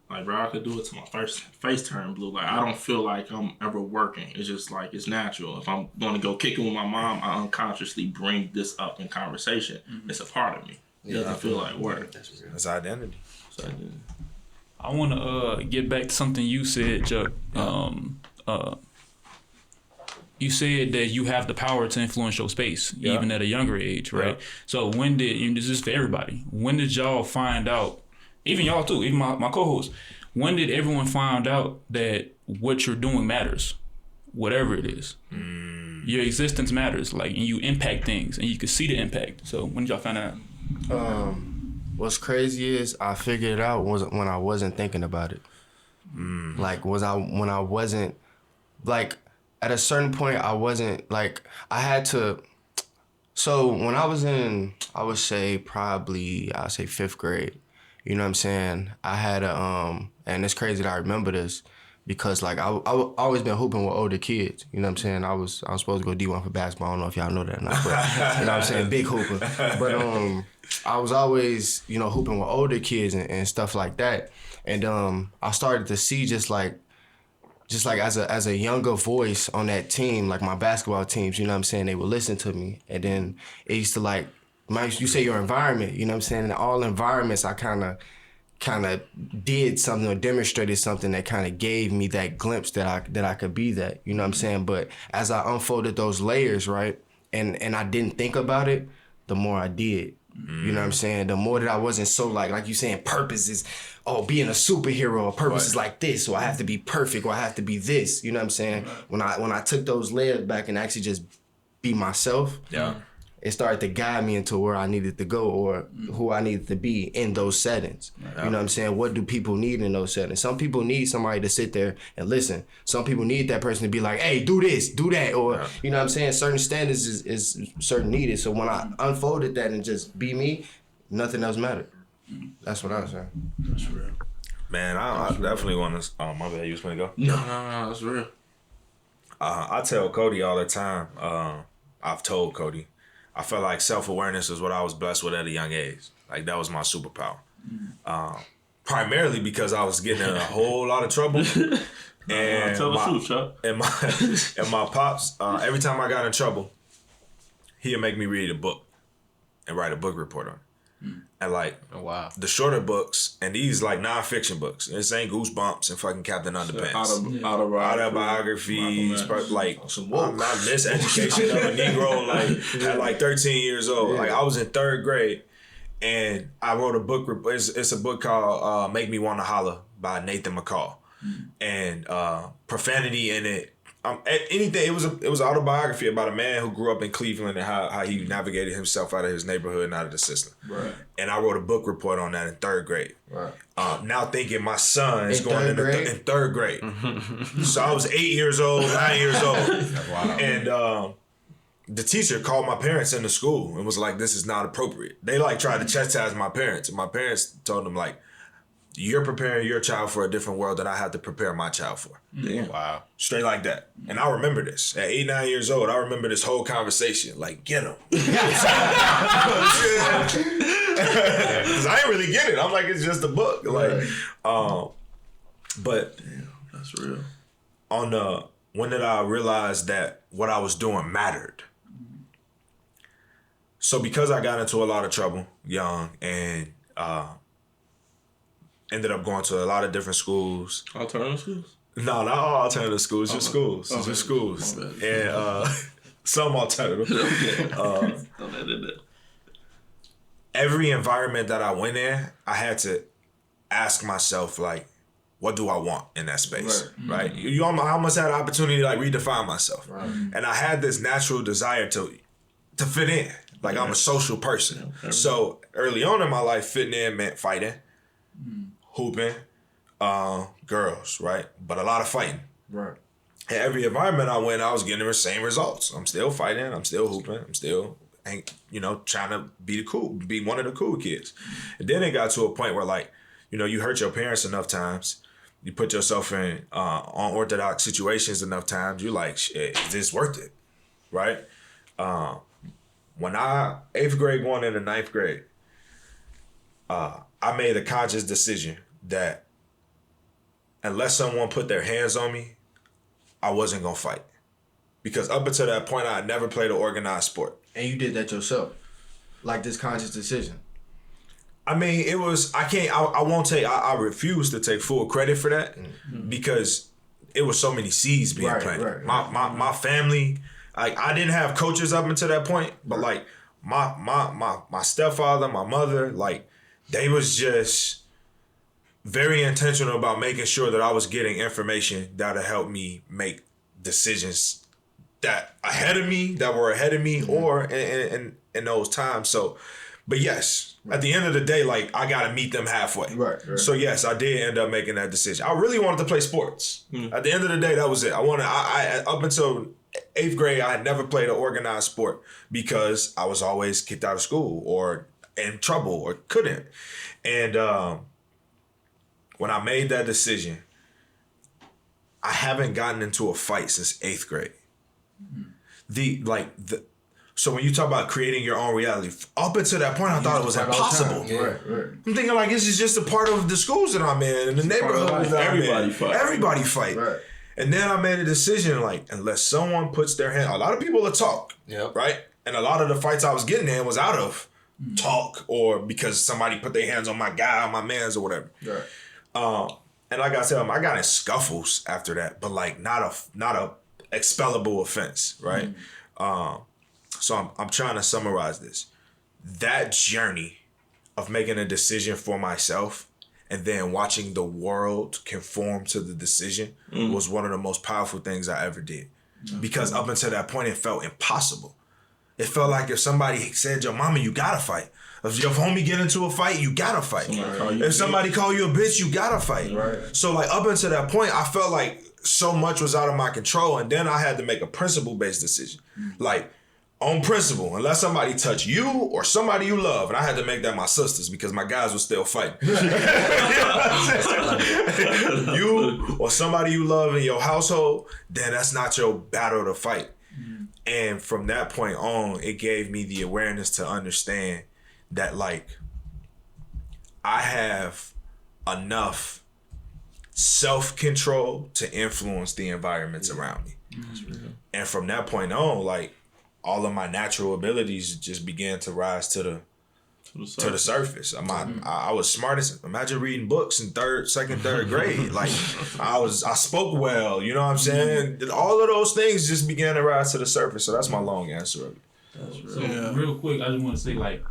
like, bro, I could do it till my face turn blue. Like, I don't feel like I'm ever working. It's just like, it's natural. If I'm going to go kicking with my mom, I unconsciously bring this up in conversation. It's a part of me. It doesn't feel like work. It's identity. I want to get back to something you said, Chuck. You said that you have the power to influence your space, even at a younger age, right? So when did, and this is for everybody, when did y'all find out, even y'all too, even my co-host, when did everyone find out that what you're doing matters, whatever it is? Your existence matters, like, and you impact things, and you can see the impact. So when did y'all find out? What's crazy is I figured it out when I wasn't thinking about it. Like, when I wasn't, like, at a certain point, I wasn't, like, I had to, so when I was in, I would say probably, I'd say 5th grade, you know what I'm saying? I had and it's crazy that I remember this. because like I always been hooping with older kids. You know what I'm saying? I was supposed to go D1 for basketball. I don't know if y'all know that or not, but you know what I'm saying? Big hooper. But I was always, you know, hooping with older kids and stuff like that. And I started to see just like as a younger voice on that team, like my basketball teams, you know what I'm saying, they would listen to me. And then it used to like, you say your environment, you know what I'm saying? In all environments, I kind of did something or demonstrated something that kind of gave me that glimpse that I could be that, you know what I'm saying? But as I unfolded those layers, right, and I didn't think about it, the more I did. You know what I'm saying? The more that I wasn't so like you saying, purpose is, being a superhero, or purpose is like this, or I have to be perfect, or I have to be this. You know what I'm saying? When I took those layers back and actually just be myself, it started to guide me into where I needed to go or who I needed to be in those settings. You know what I'm saying? What do people need in those settings? Some people need somebody to sit there and listen. Some people need that person to be like, hey, do this, do that. Or, you know what I'm saying? Certain standards is certain needed. So when I unfolded that and just be me, nothing else mattered. That's what I was saying. That's real. Man, I definitely want to, my bad, you was going to go? No, that's real. I tell Cody all the time, I've told Cody, I felt like self-awareness is what I was blessed with at a young age. Like, that was my superpower. Primarily because I was getting in a whole lot of trouble. And tell the truth, Chuck. And my pops, every time I got in trouble, he'd make me read a book and write a book report on it. And like, the shorter books, and these like non-fiction books. This ain't Goosebumps and fucking Captain Underpants. Autobiographies, like I'm not miseducation of a Negro. Like at like 13 years old, like I was in 3rd grade, and I wrote a book. It's a book called "Make Me Wanna Holler" by Nathan McCall, and profanity in it. Anything. It was an autobiography about a man who grew up in Cleveland and how he navigated himself out of his neighborhood and out of the system. Right. And I wrote a book report on that in 3rd grade. Right. Now thinking my son is going in 3rd grade. So I was 8 years old, 9 years old. Wow. And the teacher called my parents into school and was like, "This is not appropriate." They like tried to chastise my parents, and my parents told them like, "You're preparing your child for a different world than I have to prepare my child for." Yeah. Wow. Straight like that. And I remember this. At 8, 9 years old, I remember this whole conversation. Like, get him. Because I ain't really get it. I'm like, it's just a book. Like, but damn, that's real. When did I realize that what I was doing mattered? So because I got into a lot of trouble young and ended up going to a lot of different schools. Alternative schools? No, not all alternative schools, just schools. Okay. Just schools. And some alternative. Every environment that I went in, I had to ask myself, like, what do I want in that space? Right? I almost had an opportunity to like redefine myself. Right. And I had this natural desire to fit in. Like I'm a social person. So early on in my life, fitting in meant fighting, hooping, girls, right? But a lot of fighting. Right. In every environment I went, I was getting the same results. I'm still fighting. I'm still hooping. I'm still, trying to be one of the cool kids. And then it got to a point where like, you hurt your parents enough times. You put yourself in unorthodox situations enough times. You're like, shit, is this worth it? Right? When 8th grade going into 9th grade, I made a conscious decision that unless someone put their hands on me, I wasn't going to fight. Because up until that point, I had never played an organized sport. And you did that yourself? Like this conscious decision? I mean, it was, I refuse to take full credit for that because it was so many seeds being planted. My family, like I didn't have coaches up until that point, but like my stepfather, my mother, like they was just very intentional about making sure that I was getting information that'll help me make decisions that were ahead of me or in those times. So, but yes, at the end of the day, like I gotta meet them halfway. Right. So yes, I did end up making that decision. I really wanted to play sports. At the end of the day, that was it. I up until 8th grade, I had never played an organized sport because I was always kicked out of school or in trouble or couldn't. And when I made that decision, I haven't gotten into a fight since 8th grade. So when you talk about creating your own reality, up until that point, I thought it was impossible. Right. I'm thinking like this is just a part of the schools that I'm in and the neighborhood that I'm in. Everybody fight. Right. And then I made a decision like, unless someone puts their hand, a lot of people will talk, right? And a lot of the fights I was getting in was out of talk or because somebody put their hands on my guy, or my mans or whatever. Right. And like I said, I got in scuffles after that, but like not a expellable offense, right? So I'm trying to summarize this. That journey of making a decision for myself and then watching the world conform to the decision was one of the most powerful things I ever did. Because up until that point, it felt impossible. It felt like if somebody said, yo, mama, you gotta fight. If your homie get into a fight, you gotta fight. If somebody call you a bitch, you gotta fight. Right. So like up until that point, I felt like so much was out of my control. And then I had to make a principle-based decision. Like, on principle, unless somebody touch you or somebody you love, and I had to make that my sisters because my guys were still fighting. You or somebody you love in your household, then that's not your battle to fight. And from that point on, it gave me the awareness to understand that like I have enough self-control to influence the environments around me. And from that point on, like all of my natural abilities just began to rise to the surface. I was smart as, imagine reading books in second, third grade. Like I spoke well, you know what I'm saying? All of those things just began to rise to the surface. So that's my long answer of it. So real quick, I just want to say like,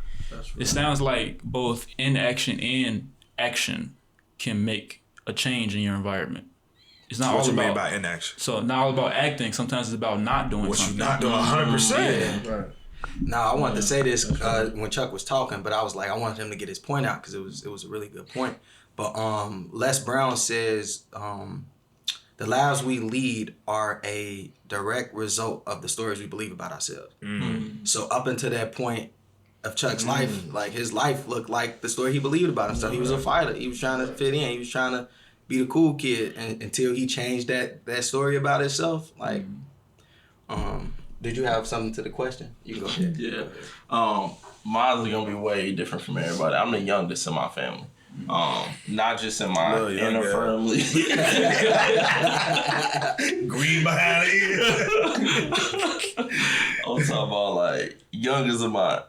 it sounds like both inaction and action can make a change in your environment. It's not What all you mean about by inaction? So not all about acting. Sometimes it's about not doing What something. you not doing 100%. Right. Now I wanted to say this when Chuck was talking, but I was like, I wanted him to get his point out because it was a really good point. But Les Brown says the lives we lead are a direct result of the stories we believe about ourselves. So up until that point of Chuck's life, like his life looked like the story he believed about himself. He was a fighter. He was trying to fit in. He was trying to be the cool kid, and until he changed that story about himself. Like, did you have something to the question? You can go ahead. Yeah. Mine's gonna be way different from everybody. I'm the youngest in my family. Not just in my inner family. Green behind the ear. I'm talking about like youngest in my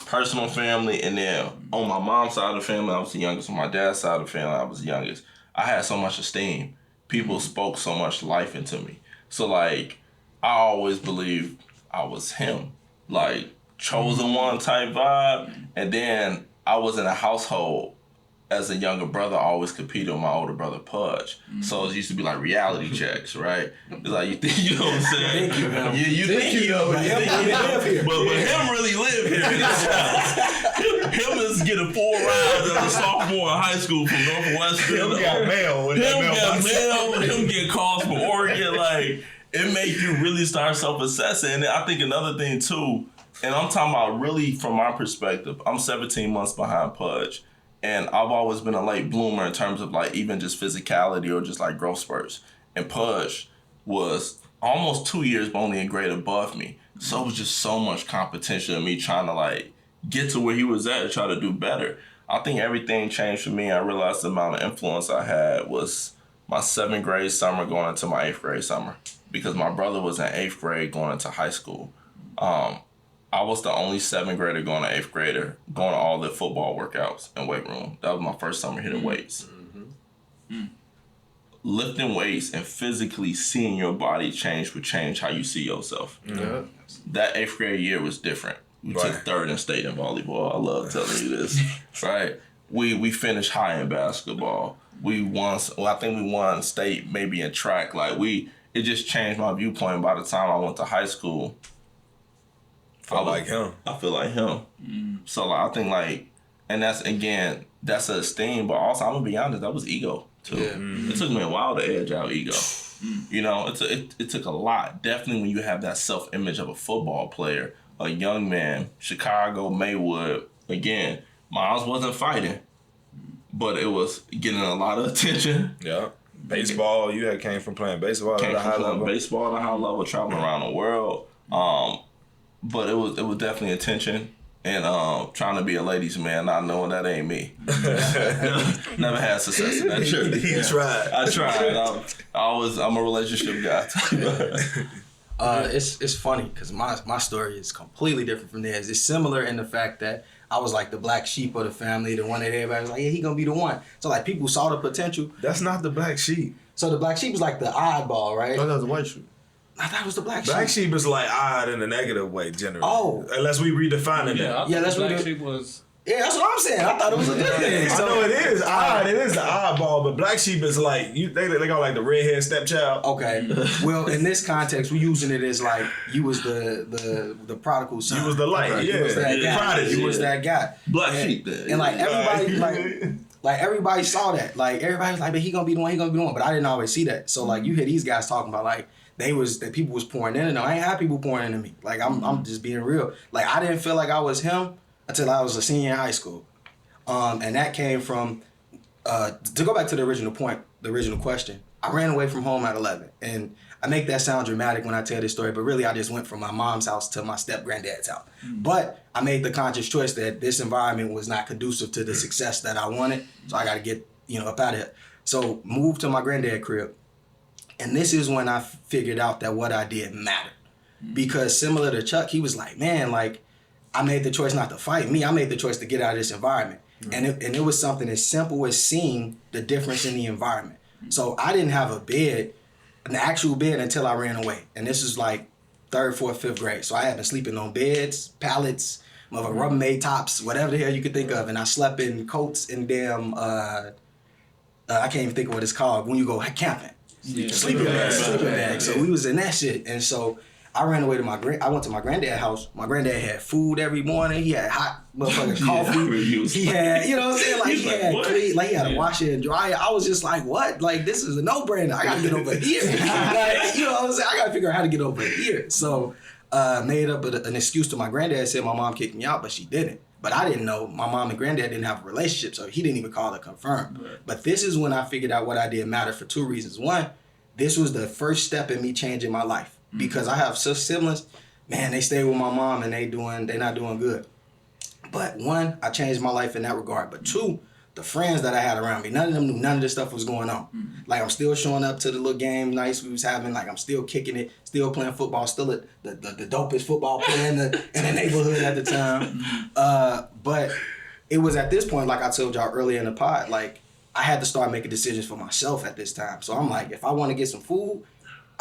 personal family, and then on my mom's side of the family, I was the youngest. On my dad's side of the family, I was the youngest. I had so much esteem. People spoke so much life into me. So like, I always believed I was him. Like, chosen one type vibe. And then I was in a household as a younger brother, I always competed with my older brother Pudge. So it used to be like reality checks, right? It's like, you know what I'm saying? Thank you, man. You think you know, but him really live here. Him is getting 4 rides as a sophomore in high school from Northwestern. Him got mail. Him get calls from Oregon. Like, it make you really start self-assessing. And I think another thing too, and I'm talking about really from my perspective, I'm 17 months behind Pudge. And I've always been a late bloomer in terms of like even just physicality or just like growth spurts. And Pudge was almost 2 years but only a grade above me. So it was just so much competition of me trying to like get to where he was at and try to do better. I think everything changed for me. I realized the amount of influence I had was my 7th grade summer going into my 8th grade summer. Because my brother was in 8th grade going into high school. I was the only 7th grader going to 8th grader, going to all the football workouts and weight room. That was my first summer hitting weights. Lifting weights and physically seeing your body change would change how you see yourself. Yeah. That 8th grade year was different. We took 3rd in state in volleyball. I love telling you this, right? We finished high in basketball. We won. Well, I think we won state maybe in track. Like it just changed my viewpoint. By the time I went to high school, I feel like him. So like, I think like, and that's again, that's a esteem, but also I'm gonna be honest, that was ego too. Yeah. It took me a while to edge out ego. You know, it took a lot. Definitely when you have that self-image of a football player, a young man, Chicago, Maywood. Again, Miles wasn't fighting, but it was getting a lot of attention. Yeah. Baseball, you had came from playing baseball Came at a high from level. playing baseball at a high level, traveling around the world. But it was definitely attention and trying to be a ladies' man, not knowing that ain't me. Never had success in that shit. He tried. I tried. I'm a relationship guy. It's funny because my story is completely different from theirs. It's similar in the fact that I was like the black sheep of the family, the one that everybody was like, yeah, he gonna be the one. So like people saw the potential. That's not the black sheep. So the black sheep was like the oddball, right? Oh, that was a white shoe. I thought it was the black sheep. Black sheep is like odd in a negative way, generally. Oh. Unless we redefine it. Yeah, Yeah, that's what Black it- Sheep was. Yeah, that's what I'm saying. I thought it was a good thing. I know it is odd. It is the oddball, but black sheep is like they got like the redhead stepchild. Okay. Well, in this context, we're using it as like you was the prodigal son. You was the light. Right. Yeah. You was that guy. Prodigy. You was that guy. Black And- sheep there. And like everybody, like everybody saw that. Like everybody was like, but he gonna be the one. He gonna be the one. But I didn't always see that. So like you hear these guys talking about like that people was pouring into them. I ain't had people pouring into me. Like I'm just being real. Like I didn't feel like I was him until I was a senior in high school. And that came from, to go back to the original point, the original question, I ran away from home at 11. And I make that sound dramatic when I tell this story, but really I just went from my mom's house to my step-granddad's house. But I made the conscious choice that this environment was not conducive to the success that I wanted, so I got to get, up out of here. So moved to my granddad's crib. And this is when I figured out that what I did mattered. Because similar to Chuck, he was like, man, like, I made the choice not to fight me. I made the choice to get out of this environment. And it was something as simple as seeing the difference in the environment. So I didn't have an actual bed until I ran away. And this is like 3rd, 4th, 5th grade. So I had been sleeping on beds, pallets, Rubbermaid tops, whatever the hell you could think of. And I slept in coats and damn, I can't even think of what it's called when you go camping. Sleeping bag. So we was in that shit. And so I ran away to I went to my granddad's house. My granddad had food every morning. He had hot motherfucking coffee. He had, you know what I'm saying? Like he had clean, like he had a washer and dryer. I was just like, what? Like this is a no-brainer. I gotta get over here. Like, you know what I'm saying? I gotta figure out how to get over here. So made up an excuse to my granddad, said my mom kicked me out, but she didn't. But I didn't know my mom and granddad didn't have a relationship, so he didn't even call to confirm. Right. But this is when I figured out what I did mattered for 2 reasons. One, this was the first step in me changing my life. Because I have siblings, man, they stay with my mom and they not doing good. But 1, I changed my life in that regard. But 2, the friends that I had around me, none of them knew none of this stuff was going on. Like I'm still showing up to the little game nights we was having. Like I'm still kicking it, still playing football, still the dopest football player in the neighborhood at the time. But it was at this point, like I told y'all earlier in the pod, like I had to start making decisions for myself at this time. So I'm like, if I want to get some food,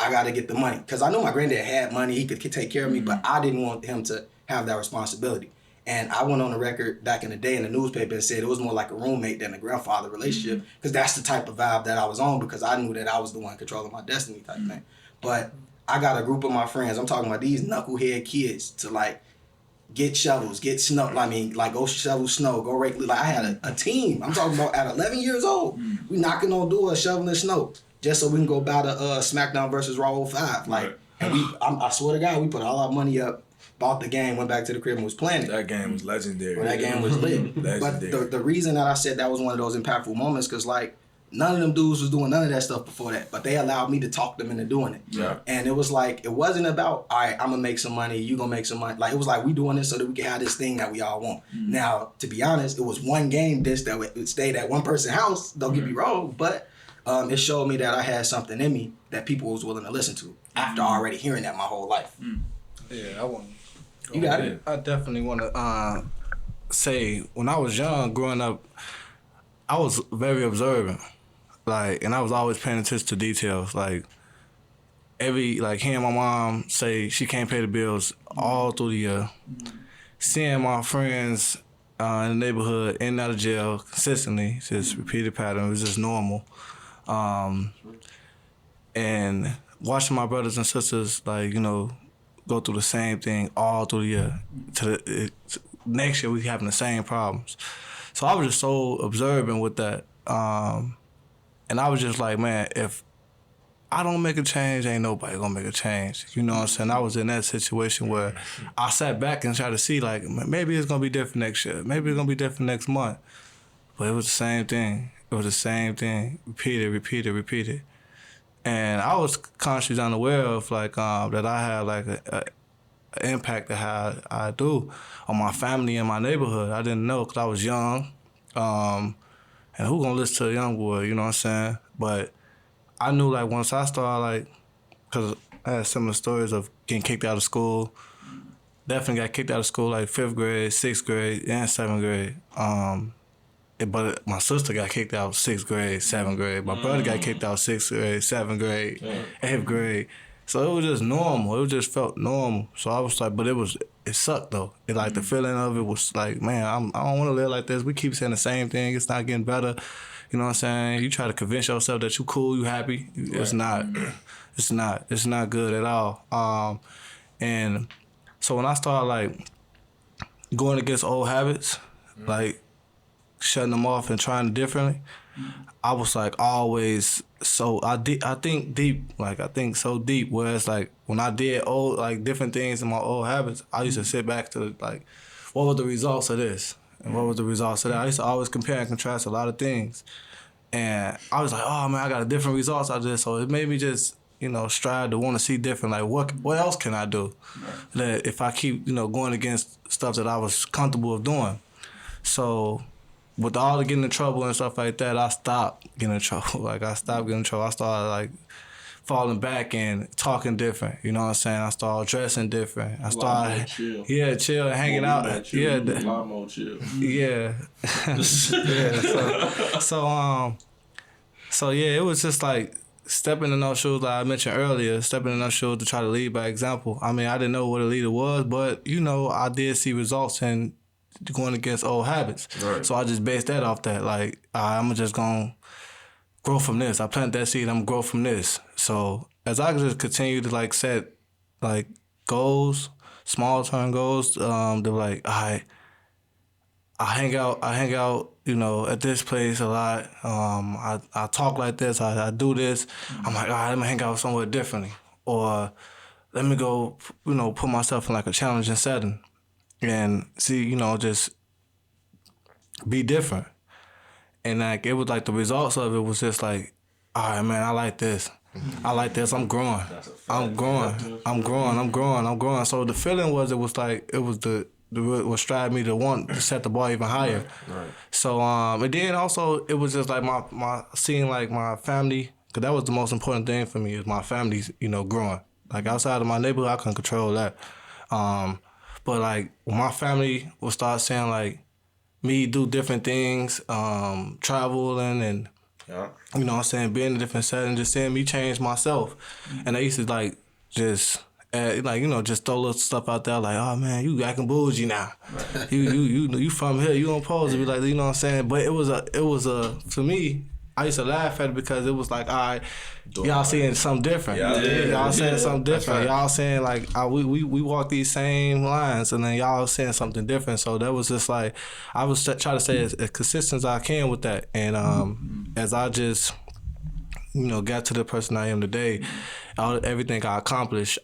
I got to get the money. Because I knew my granddad had money. He could take care of me, but I didn't want him to have that responsibility. And I went on the record back in the day in the newspaper and said it was more like a roommate than a grandfather relationship. Because that's the type of vibe that I was on, because I knew that I was the one controlling my destiny type thing. But I got a group of my friends. I'm talking about these knucklehead kids to like get shovels, get snow. I mean, like go shovel snow, go rake. Like I had a team. I'm talking about at 11 years old. We knocking on doors, shoveling snow. Just so we can go buy the SmackDown versus Raw 05. Like, and I swear to God, we put all our money up, bought the game, went back to the crib and was playing it. That game was legendary. Well, that game was lit. But the reason that I said that was one of those impactful moments, because like, none of them dudes was doing none of that stuff before that, but they allowed me to talk them into doing it. Yeah. And it was like, it wasn't about, all right, I'm gonna make some money, you gonna make some money. Like, it was like, we doing this so that we can have this thing that we all want. Now, to be honest, it was one game disc that stayed at one person's house, don't get me wrong, but it showed me that I had something in me that people was willing to listen to after already hearing that my whole life. Yeah, I want. You got it. I definitely want to say when I was young, growing up, I was very observant, like, and I was always paying attention to details. Like hearing my mom say she can't pay the bills all through the year, seeing my friends in the neighborhood in and out of jail consistently, just repeated pattern. It was just normal. And watching my brothers and sisters, like, go through the same thing all through the year. Next year, we having the same problems. So I was just so observant with that. And I was just like, man, if I don't make a change, ain't nobody gonna make a change. You know what I'm saying? I was in that situation where I sat back and tried to see, like, maybe it's gonna be different next year. Maybe it's gonna be different next month. But it was the same thing. It was the same thing, repeated. And I was consciously unaware of like that I had like a impact of how I do on my family and my neighborhood. I didn't know because I was young. And who gonna listen to a young boy, you know what I'm saying? But I knew like once I started like, because I had similar stories of getting kicked out of school. Definitely got kicked out of school like 5th grade, 6th grade, and 7th grade. But my sister got kicked out 6th grade, 7th grade. My brother got kicked out 6th grade, 7th grade, 8th grade. So it was just normal. It just felt normal. So I was like, but it sucked though. It like the feeling of it was like, man, I don't want to live like this. We keep saying the same thing. It's not getting better. You know what I'm saying? You try to convince yourself that you cool, you happy. It's not. It's not. It's not good at all. And so when I started like going against old habits, like shutting them off and trying differently, I was like always so I think deep, like I think so deep. Whereas like when I did old like different things in my old habits, I used to sit back to like, what were the results of this and what was the results of that? I used to always compare and contrast a lot of things, and I was like, oh man, I got a different results out of this. So it made me just strive to want to see different. Like what else can I do that if I keep going against stuff that I was comfortable with doing. So with all the getting in trouble and stuff like that, I stopped getting in trouble. Like, I stopped getting in trouble. I started, like, falling back and talking different. You know what I'm saying? I started dressing different. I started, chill and hanging out. Chill, a lot more chill. Yeah. So, it was just, like, stepping in those shoes, like I mentioned earlier, stepping in those shoes to try to lead by example. I mean, I didn't know what a leader was, but, I did see results in going against old habits. Right. So I just based that off that. Like, I'm just going to grow from this. I plant that seed, I'm going to grow from this. So as I just continue to, like, set, like, goals, small term goals, they're like, all right, I hang out, at this place a lot. I talk like this, I do this. I'm like, all right, let me hang out somewhere differently. Or let me go, put myself in, like, a challenging setting. And see, just be different. And like it was like the results of it was just like, all right, man, I like this. I like this. I'm growing. I'm growing. So the feeling was it was what strived me to want to set the bar even higher. Right. So and then also it was just like my seeing like my family, because that was the most important thing for me is my family, growing. Like outside of my neighborhood, I couldn't control that. But like when my family would start saying like me do different things, traveling and you know what I'm saying, being in a different setting, just seeing me change myself. And I used to like just just throw little stuff out there like, oh man, you acting bougie now. Right. You from here, you don't pose to be like, you know what I'm saying? But it was a for me, I used to laugh at it because it was like, all right, y'all saying something different. Y'all saying something different. Right. Y'all saying like, we walk these same lines, and then y'all saying something different. So that was just like, I was trying to stay as consistent as I can with that. And as I just, got to the person I am today, everything I accomplished,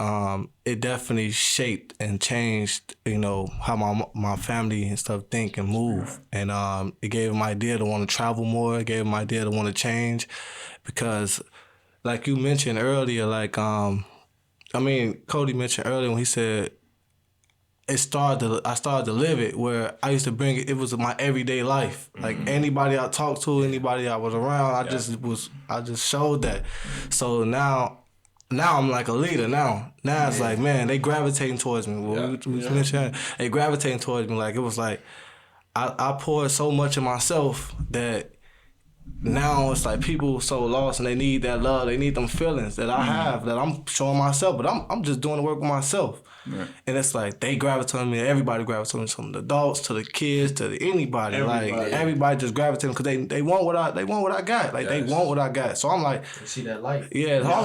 it definitely shaped and changed, how my family and stuff think and move. And it gave them idea to want to travel more. It gave them idea to want to change, because like you mentioned earlier, like, Cody mentioned earlier when he said, I started to live it, where I used to bring it. It was my everyday life. Like anybody I talked to, anybody I was around, I just showed that. So now I'm like a leader. Now it's like, man, they gravitating towards me. They gravitating towards me. Like it was like I poured so much of myself that now it's like people so lost and they need that love. They need them feelings that I have that I'm showing myself, but I'm just doing the work with myself. Right. And it's like they gravitate me. Everybody gravitates from the adults to the kids to anybody. Everybody just gravitates because they want what I got. Like they want what I got. So I'm like, you see that light. Yeah. So I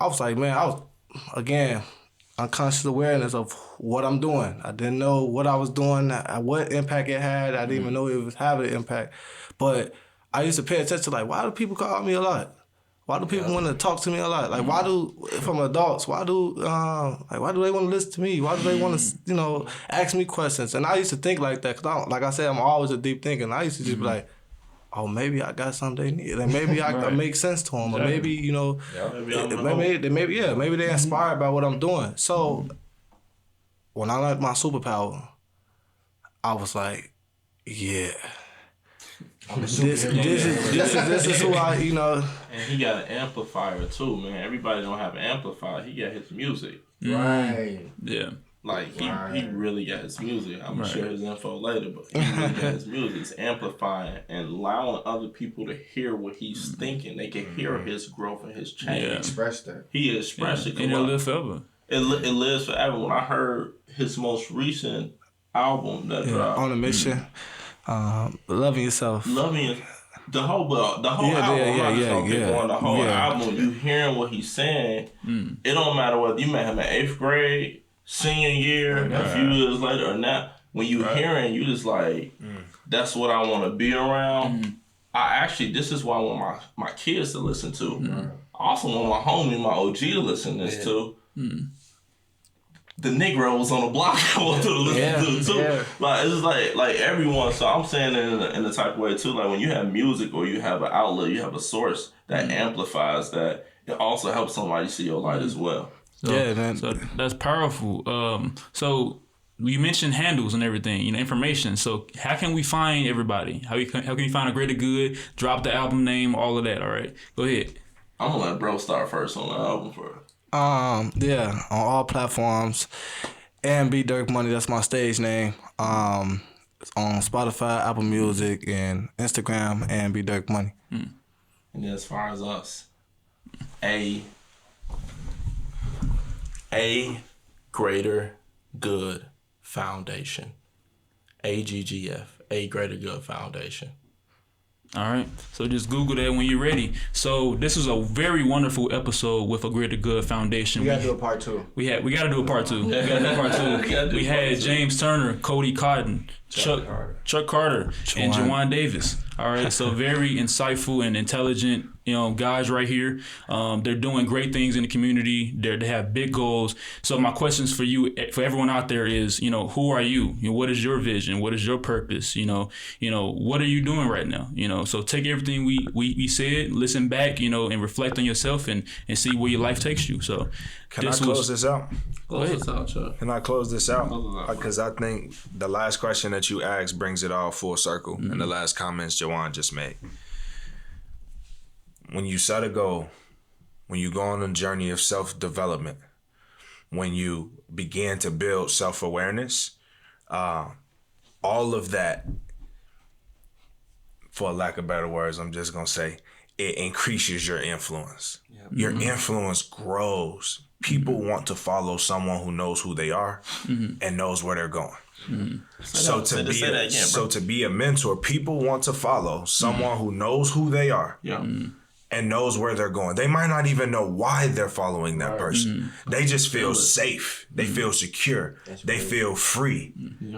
was like, man, I was again unconscious awareness of what I'm doing. I didn't know what I was doing, what impact it had. I didn't even know it was having an impact, but I used to pay attention to like, why do people call me a lot? Why do people want to talk to me a lot? Like, why do, from adults, why do they want to listen to me? Why do they want to, ask me questions? And I used to think like that because, like I said, I'm always a deep thinker. And I used to just be like, oh, maybe I got something they need. Like maybe I make sense to them, or maybe maybe they're inspired by what I'm doing. So when I learned my superpower, I was like, yeah. This is who I, And he got an amplifier too, man. Everybody don't have an amplifier. He got his music. Right. Yeah. Like he really got his music. I'm gonna share his info later, but he really got his music. It's amplifying and allowing other people to hear what he's thinking. They can hear his growth and his change. Yeah. Express that. He expressed it. And it'll live forever. It lives forever. When I heard his most recent album that dropped, On a Mission, Loving Yourself. Loving the whole album. I'm not just gonna pick one. The whole album. You hearing what he's saying. It don't matter whether you met him in 8th grade, senior year, a few years later, or now. When you hearing, you just like, that's what I want to be around. This is what I want my kids to listen to. I also want my homie, my OG to listen to this too. The Negroes on the block I want to listen to too. Yeah. Like it's like everyone. So I'm saying it in the type of way too. Like when you have music or you have an outlet, you have a source that amplifies that. It also helps somebody see your light as well. So that's powerful. So you mentioned handles and everything, information. So how can we find everybody? How can you find a Greater Good? Drop the album name, all of that. All right, go ahead. I'm gonna let bro start first on the album first. On all platforms, and B Dirk Money. That's my stage name. It's on Spotify, Apple Music, and Instagram, and B Dirk Money. And then as far as us, A Greater Good Foundation, AGGF, A Greater Good Foundation. All right. So just Google that when you're ready. So this was a very wonderful episode with a Greater Good Foundation. We gotta do a part 2. We got to do a part 2. We had James Turner, Cody Cotton, Chuck Carter, and Jawan Davis. All right. So very insightful and intelligent, guys right here. They're doing great things in the community. They have big goals. So my questions for you, for everyone out there is, who are you? What is your vision? What is your purpose? What are you doing right now? So take everything we said, listen back, and reflect on yourself and see where your life takes you. So Can I close this out? Close this out, Chuck. Can I close this out? Because I think the last question that you asked brings it all full circle. And the last comments Jawan just made. When you set a goal, when you go on a journey of self-development, when you begin to build self-awareness, all of that, for lack of better words, I'm just going to say, it increases your influence. Yep. Your influence grows. People want to follow someone who knows who they are and knows where they're going. So to be a mentor, people want to follow someone who knows who they are and knows where they're going. They might not even know why they're following that person. They just feel safe. They feel secure. They feel free.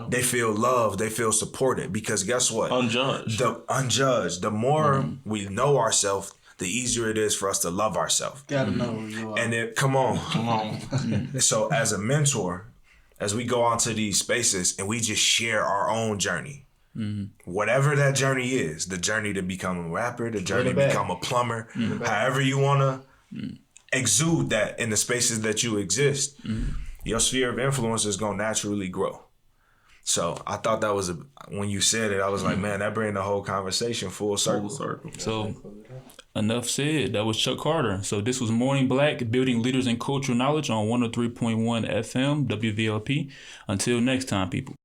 They feel loved. They feel supported. Because guess what? Unjudged. The more we know ourselves, the easier it is for us to love ourselves. Gotta know who you are. And come on. So as a mentor, as we go onto these spaces and we just share our own journey, whatever that journey is, the journey to become a rapper, the journey to become a plumber, however you want to exude that in the spaces that you exist, your sphere of influence is going to naturally grow. So I thought that was, when you said it, I was like, man, that bring the whole conversation full circle. So enough said. That was Chuck Carter. So this was Morning Black, building leaders in cultural knowledge on 103.1 FM, WVLP. Until next time, people.